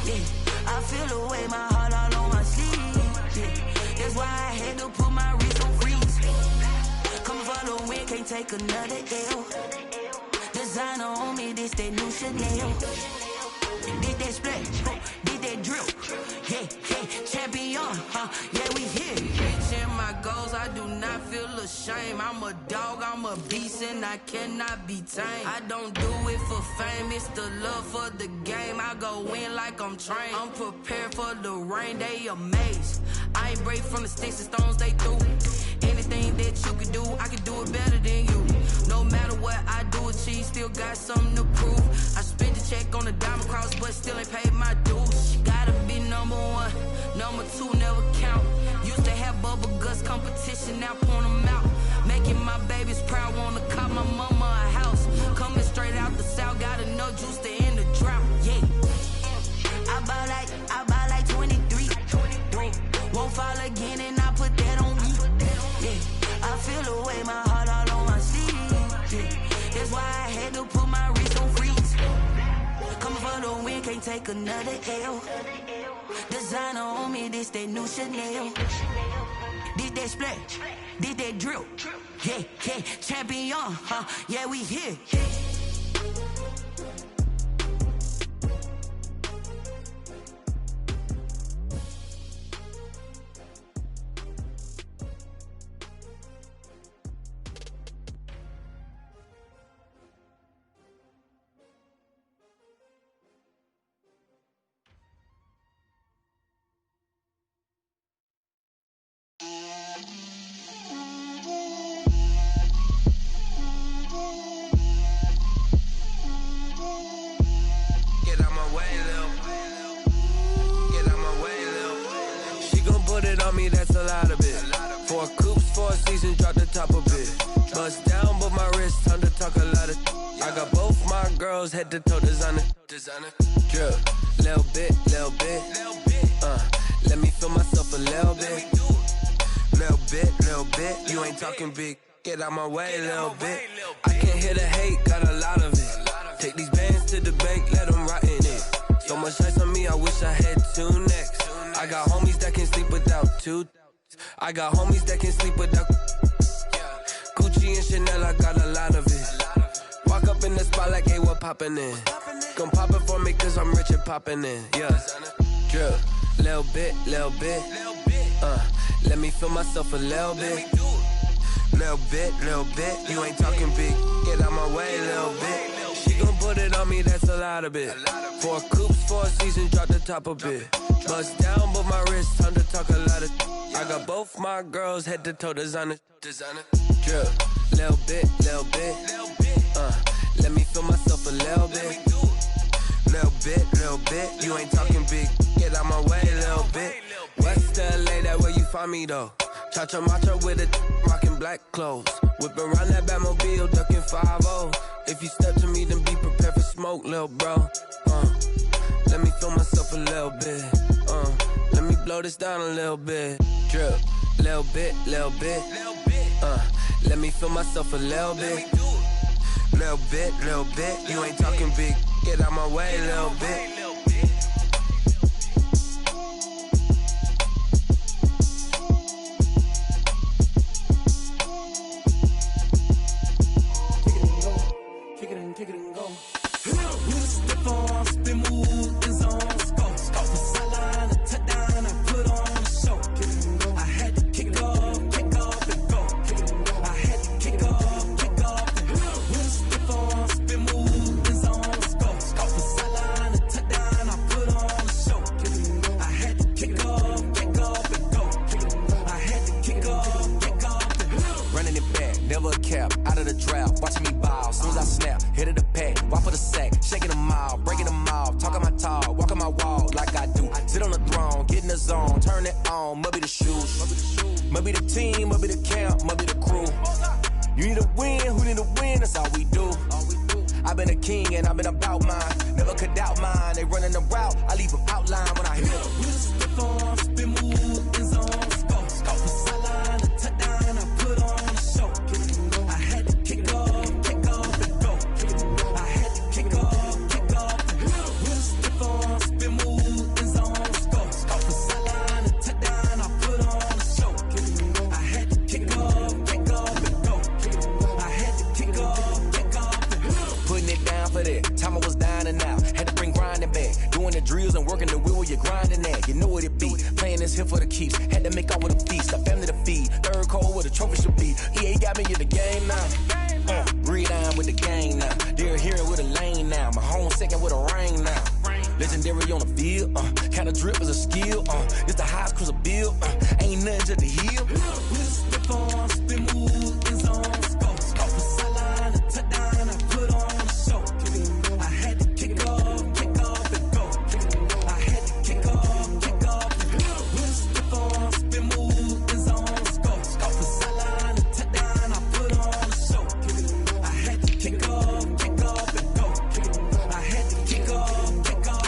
Yeah, I feel the way, my heart all on my sleeve. Yeah, that's why I had to put my wrist on freeze. Coming for the win, can't take another L. Designer on me, this that new Chanel. Did that splash, did that drill. Yeah, champion, yeah, we here. Reaching my goals, I do not feel ashamed. I'm a dog, I'm a beast, and I cannot be tamed. I don't do it for fame, it's the love for the game. I go in like I'm trained. I'm prepared for the rain, they amazed. I ain't break from the sticks and stones they threw. Anything that you can do, I can do it better than you. No matter what I do, achieve, still got something to prove. I spent the check on the diamond cross, but still ain't paid my dues. Gotta be number 1, number 2 never count. Used to have bubble guts competition, now point them out. Making my babies proud, wanna cop my mama a house. Coming straight out the south, gotta know juice to end the drought. Yeah, I buy like 23. Whoa, won't fall again, and I put that on me. Yeah, I feel the way, my heart all on my sleeve. Yeah, that's why I had to put my wrist on freeze. Coming for the win, can't take another L. Designer on me, this that new Chanel. Did that splash, did that drill. Yeah, champion, yeah, we here. That's a lot of it. 4 coops, 4 seasons, drop the top a bit. Bust down, but my wrist, time to talk a lot of. I got both my girls head to toe designer. Drip, little bit. Let me feel myself a little bit. Little bit. You ain't talking big. Get out my way, little bit. I can't hear the hate, got a lot of it. Take these bands to the bank, let them rot in it. So much ice on me, I wish I had 2 necks. I got homies that can sleep without 2. I got homies that can sleep without Gucci and Chanel, I got a lot of it. Walk up in the spot like, hey, what poppin' in? Gon' pop it for me cause I'm rich and poppin' in. Yeah, drip, little bit. Let me feel myself a little bit. Little bit. You ain't talking big. Get out my way, little bit. She gon' put it on me, that's a lot of it. 4 coops, 4 seasons, drop the top a bit. Bust down, but my wrist, time to talk a lot of. I got both my girls head to toe designer. Drip, little bit. Let me feel myself a little bit. Little bit. You ain't talking big. Get out my way, little bit. West LA, that where you find me though. Cha-cha matcha with a rockin' black clothes. Whip around that Batmobile, ducking 5-0. If you step to me, then be prepared for smoke, little bro. Let me feel myself a little bit. Let me blow this down a little bit. Drip, little bit. Let me feel myself a little bit. Little bit. You ain't talking big. Get out my way, little bit. Kick it and go. With a step on, spin move, is on scope. The sideline, a touchdown, I put on the never a cap. Out of the drought, watching me ball. Soon as I snap, hit of the pack, walk for the sack, shaking them all, breaking them off, talking my talk, walking my wall like I do. Sit on the throne, get in the zone, turn it on, must be the shoes, must be the team, must be the camp, must be the crew. You need a win, who need a win? That's all we do. I've been a king and I've been about mine. Never could doubt mine. They running the route, I leave them outline when I hit them. Step on, spin move, in zone, scope. Scope the sideline, a touchdown, I put on a show. I had to kick off and go. I had to kick off and go. Step on, spin move, in zone, scope. Scope the sideline, a touchdown, I put on a show. I had to kick off and go. I had to kick off and go. Putting it down for that. Time I was down and out. Had to bring grinding back. Doing the drills and working the wheel where you're grinding at. You know what it be. Playing this here for the keeps. Had to make out with a feast. A family to feed. Third cold where the trophy should be. EA got me in the game now. Breathe down with the gang now. They're hearing with a lane now. My home second with a ring now. Legendary on the field. Kind of drip is a skill. It's the highest cruiser bill. Ain't nothing to the heel. Step on, spin move, in zone, scope. Scope the sideline, a touchdown, I put on a show. I had to kick off and go. I had to kick off and go. Step on, spin move, in zone, scope. Scope the sideline, a touchdown, I put on a show. I had to kick off and go. I had to kick off and go.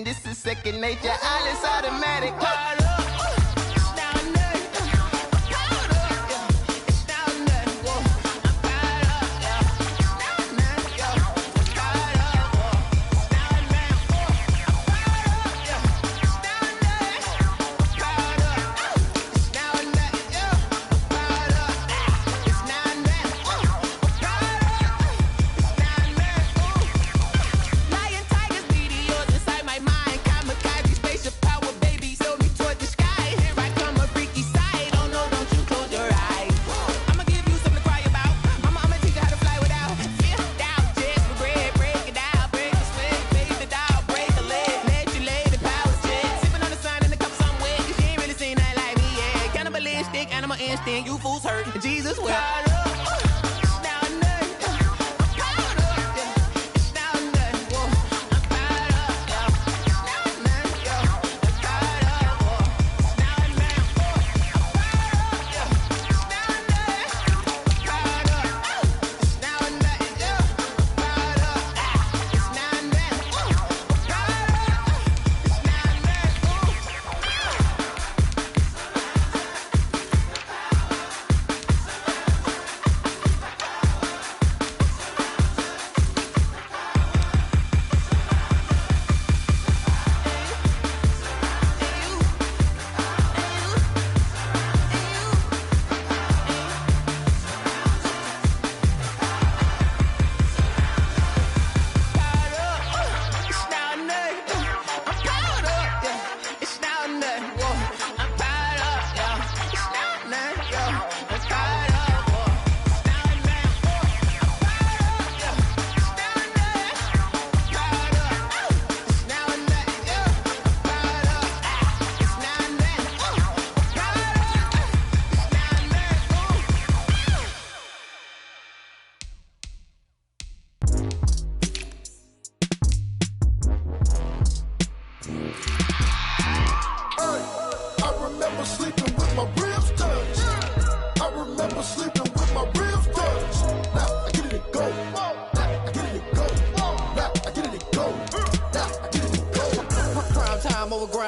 This is second nature, all is automatic. Lion, tigers, meteors inside my mind. Kamikaze, spaceship power, baby. Sold me torch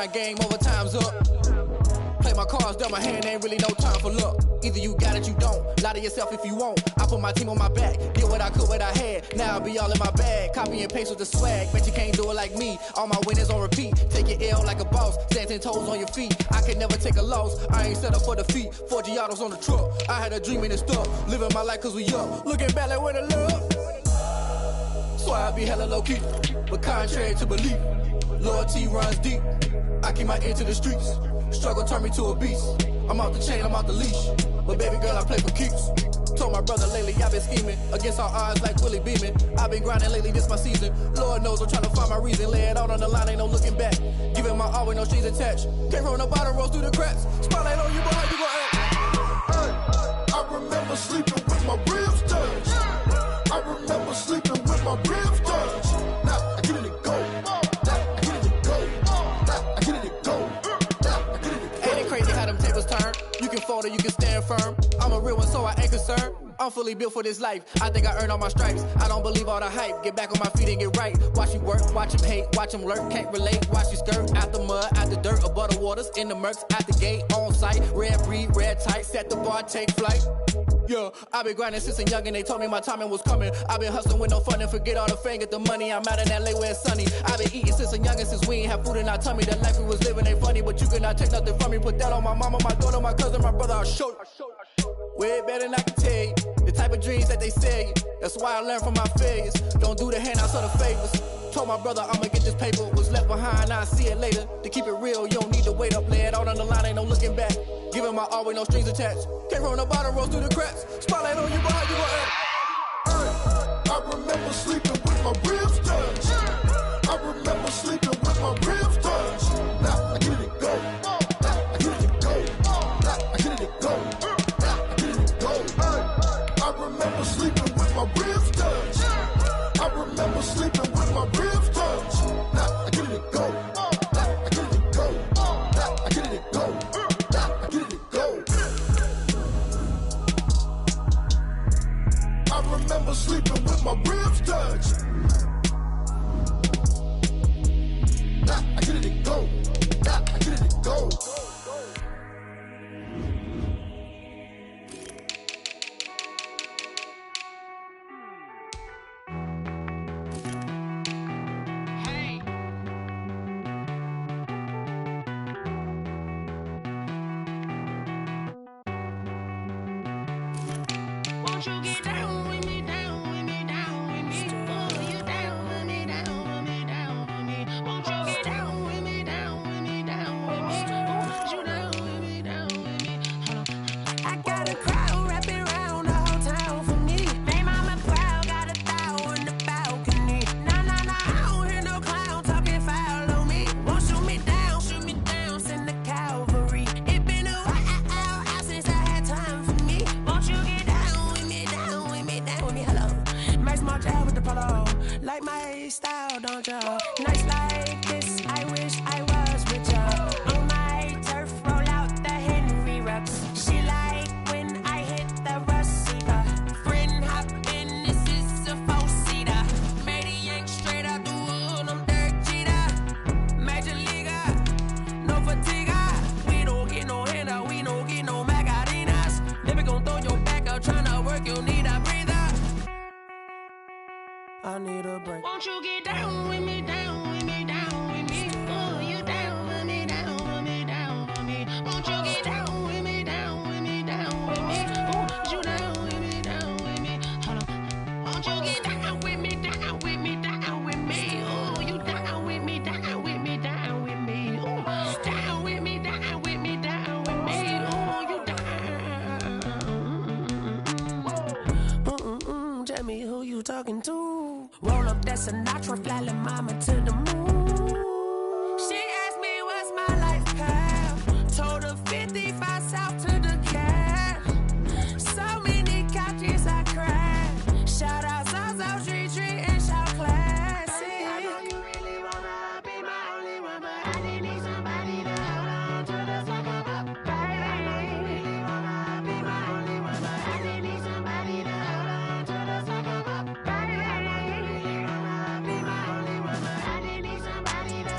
grind game over, time's up. Play my cards, dealt my hand, ain't really no time for luck. Either you got it, you don't. Lie to yourself if you won't. I put my team on my back, did what I could, what I had. Now I'll be all in my bag, copy and paste with the swag. Bet you can't do it like me, all my winners on repeat. Take your L like a boss, stand 10 toes on your feet. I can never take a loss, I ain't set up for defeat. 4 Giottos on the truck, I had a dream and it's stuck. Living my life cause we up, looking back like where the love. So I be hella low key, but contrary to belief, loyalty runs deep. I keep my ear to the streets. Struggle turned me to a beast. I'm out the chain, I'm out the leash. But baby girl, I play for keeps. Told my brother lately, I've been scheming against all odds like Willie Beeman. I've been grinding lately, this my season. Lord knows I'm trying to find my reason. Lay it out on the line, ain't no looking back. Giving my all with no strings attached. Came from the bottom, rose through the cracks. Spotlight on you, boy, how you gon' act? Hey, I remember sleeping with my ribs touched. I remember sleeping with my ribs touched. Now I get it and go. Now I get it and go. Now I get it and go. Ain't it crazy how them tables turn? You can fold or you can stand firm. I'm a real one, so I ain't concerned. I'm fully built for this life. I think I earned all my stripes. I don't believe all the hype. Get back on my feet and get right. Watch you work, watch him hate, watch him lurk. Can't relate, watch you skirt. Out the mud, out the dirt, above the waters, in the murks, out the gate, on site. Red breed, red tight, set the bar, take flight. Yeah, I been grinding since a youngin', they told me my timing was coming. I been hustling with no fun and forget all the fame, get the money. I'm out in LA where it's sunny. I been eating since a youngin', since we ain't have food in our tummy. The life we was living ain't funny, but you cannot take nothing from me. Put that on my mama, my daughter, my cousin, my brother, I'll show you. Way better than I can tell you. The type of dreams that they sell you. That's why I learned from my failures. Don't do the handouts or the favors. Told my brother I'ma get this paper. Was left behind, I'll see it later. To keep it real, you don't need to wait up. Lay it out on the line, ain't no looking back. Giving my all with no strings attached. Came from the bottom, rose through the cracks. Spotlight on you, boy, how you gon' act? Hey, I remember sleeping with my ribs touched. I remember sleeping with my ribs touched. Now I get it and go. Now I get it and go. Now I get it and go. Now I get it and go. Hey, I remember sleeping with my ribs touched. I remember sleeping with my ribs touched. Now I get it and go. Now I get it and go. Now I get it and go. Now I get it and go. I remember sleeping with my ribs touched. Now I get it and go. Now I get it and go. Won't you get down with me, down with me, down with me? Oh, you down with me, down with me, down with me. Won't you get down with me, down with me, down with me? Oh, you down with me, down with me? Hold on. I got a crowd wrapping around the whole town for me. Made mama proud, got a thou on the balcony. Nah, nah, nah, I don't hear no clown talking foul on me. Won't shoot me down, send the cavalry. It been a while since I had time for me. Won't you get down with me, down with me, down with me? Hello. Max my job with the polo. Like my style, don't you? Nights like this, I wish I was with you. On my turf, roll out the Henry rocks. She like when I hit the receiver. Friend hop in, this is a four-seater. Made a yank straight out the wood, I'm Derek Jeter. Major leaguer, no fatigue. We don't get no handout, we don't get no Magarinas. Never gon' throw your back out, tryna work, you need a breather. I need a break. Won't you get down with me, down with me, down with me? Oh, you down with me, down with me, down with me? Won't you get down with me, down with me, down with me? Oh, you down with me, down with me? Hold on. Won't you get down with me, down with me, down with me? Oh, you down with me, down with me, down with me? Oh, down with me, down with me, down with me? Oh, you down. Tell me who you talking to. Roll up that Sinatra, fly la mama to the moon. She asked me what's my life path. Told her 55 south to the cab. So many couches I cried. Shout out South Street and shout classic. I know you really wanna be my only one, but I didn't need somebody to hold on to the second up. I know you really wanna be my only one, but I didn't need somebody to hold on to the second up. I know you really wanna be my only one, but I didn't need somebody to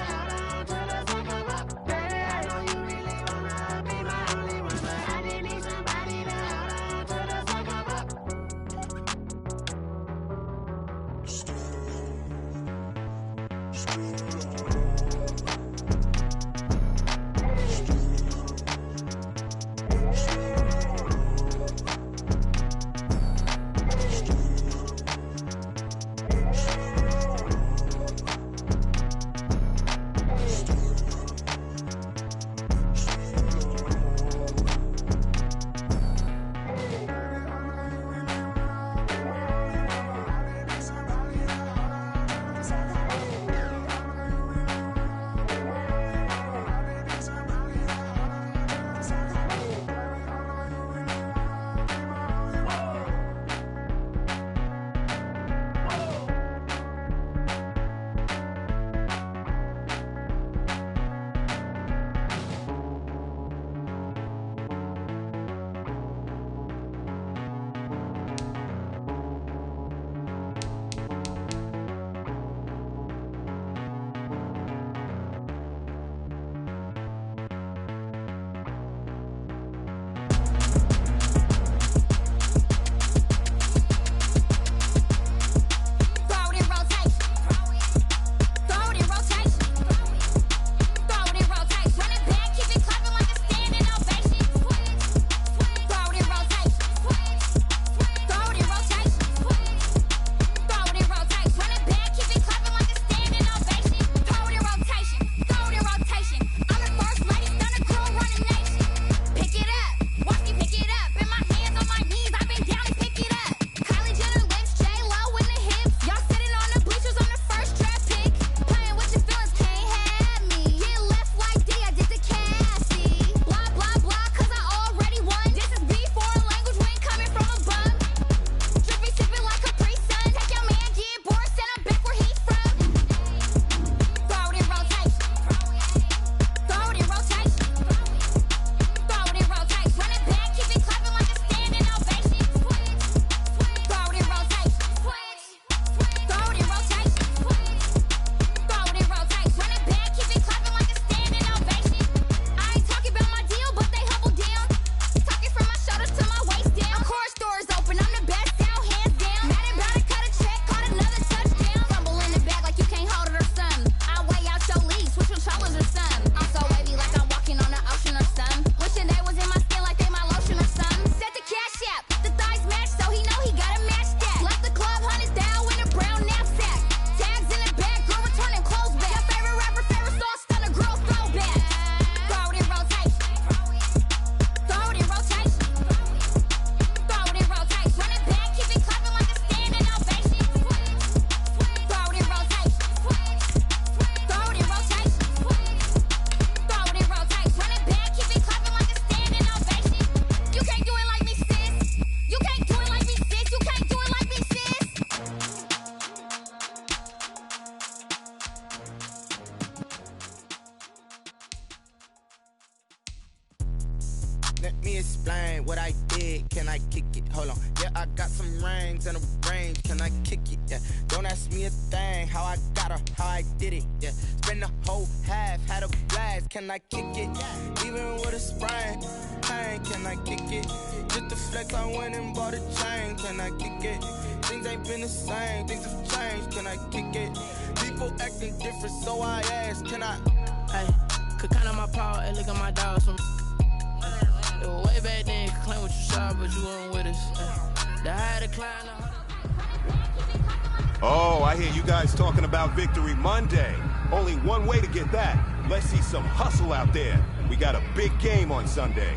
lane. What I did, can I kick it? Hold on. Yeah, I got some rings and a range. Can I kick it? Yeah. Don't ask me a thing. How I got her, how I did it. Yeah. Spend the whole half, had a blast. Can I kick it? Even with a sprain, pain. Can I kick it? Just to flex, I went and bought a chain. Can I kick it? Things ain't been the same. Things have changed. Can I kick it? People acting different, so I ask. Can I? Hey, could count on my power and look at my dogs. It was way back then, you could claim what you saw, but you weren't with us. The higher the climb, the harder. Oh, I hear you guys talking about Victory Monday. Only one way to get that. Let's see some hustle out there. We got a big game on Sunday.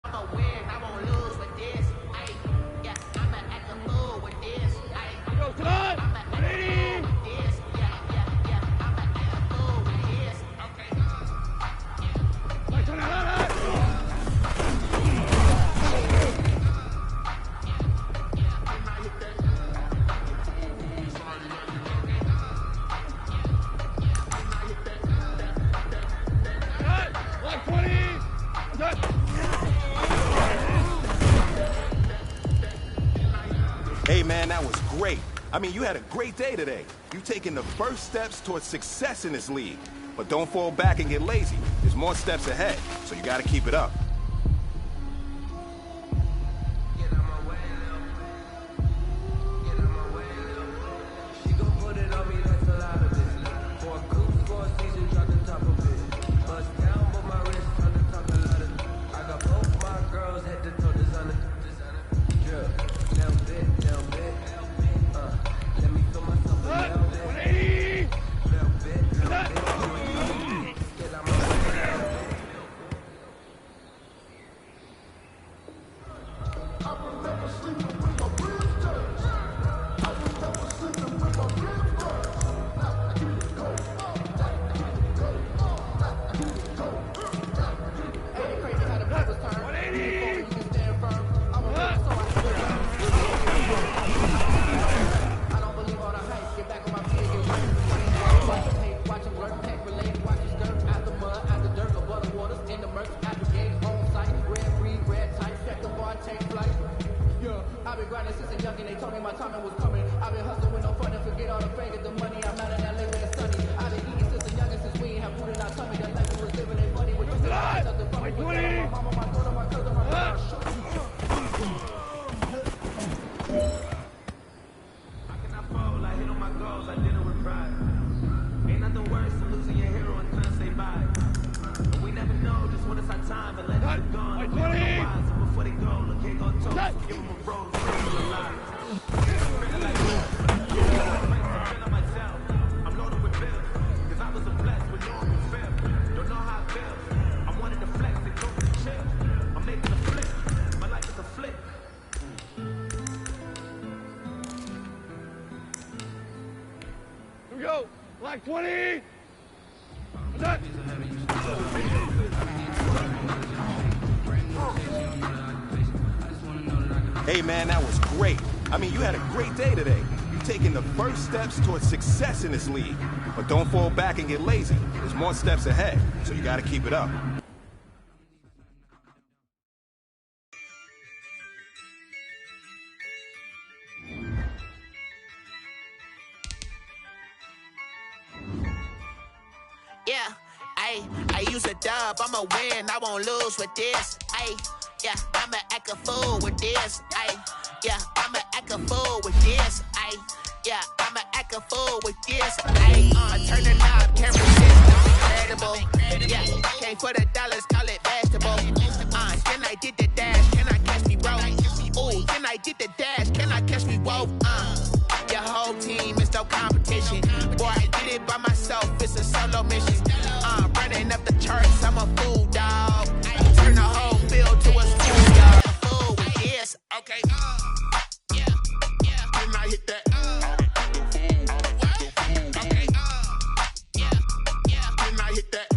I'ma win, I won't lose with this. Ay, yeah, I'ma act a fool with this. Ay, go, Todd! I'ma act a fool with this. Yeah, I'ma act a fool with this. Okay. Hey, man, that was great. I mean, you had a great day today. You've taken the first steps towards success in this league. But don't fall back and get lazy. There's more steps ahead, so you got to keep it up. I've been grinding since a youngin', they told me my timing was coming. I've been hustling with no fun and forget all the fame, get the money. I'm out in LA where it's sunny. I've been eating since a youngin', since we ain't have food in our tummy. The life we was living ain't funny. With nothing from me. With my mama, my daughter, my cousin, my brother. I cannot fold, I hit on my goals, I did it with pride. Ain't nothing worse than losing your hero and couldn't say bye. But we never know just when it's our time and let it go. We don't know why, so before they go, look, can't go toast. Give them a rose, give them a lie. I'm loaded with bills, cause I was a blessed with no one who failed. Don't know how it feels. I wanted to flex and go to the chill. I'm making a flip, my life is a flip. Here we go. Black 20. Hey, man, that was great. I mean, you had a great day today. You've taken the first steps towards success in this league. But don't fall back and get lazy. There's more steps ahead, so you got to keep it up. use a dub, I'ma win, I won't lose with this. Ay, yeah, I'ma act a fool with this. Ay, yeah, I'ma act a fool with this. Ay, yeah, I'ma act a fool with this. Ay, turn the knob, can't resist, incredible. Yeah, came for the dollars, call it vegetable. Then I did the dash, can I catch me, bro? Ooh, then I did the dash, can I catch me, whoa? Your whole team is no competition. Boy, I did it by myself, it's a solo mission. Running up the charts, I'm a fool, dog. Turn the whole field to a school, y'all. Fool with this, okay? Yeah, then I hit that. Okay, then I hit that.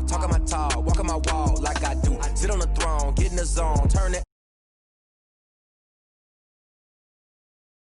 talking my talk, walking my walk like I do. Sit on the throne, get in the zone, turn it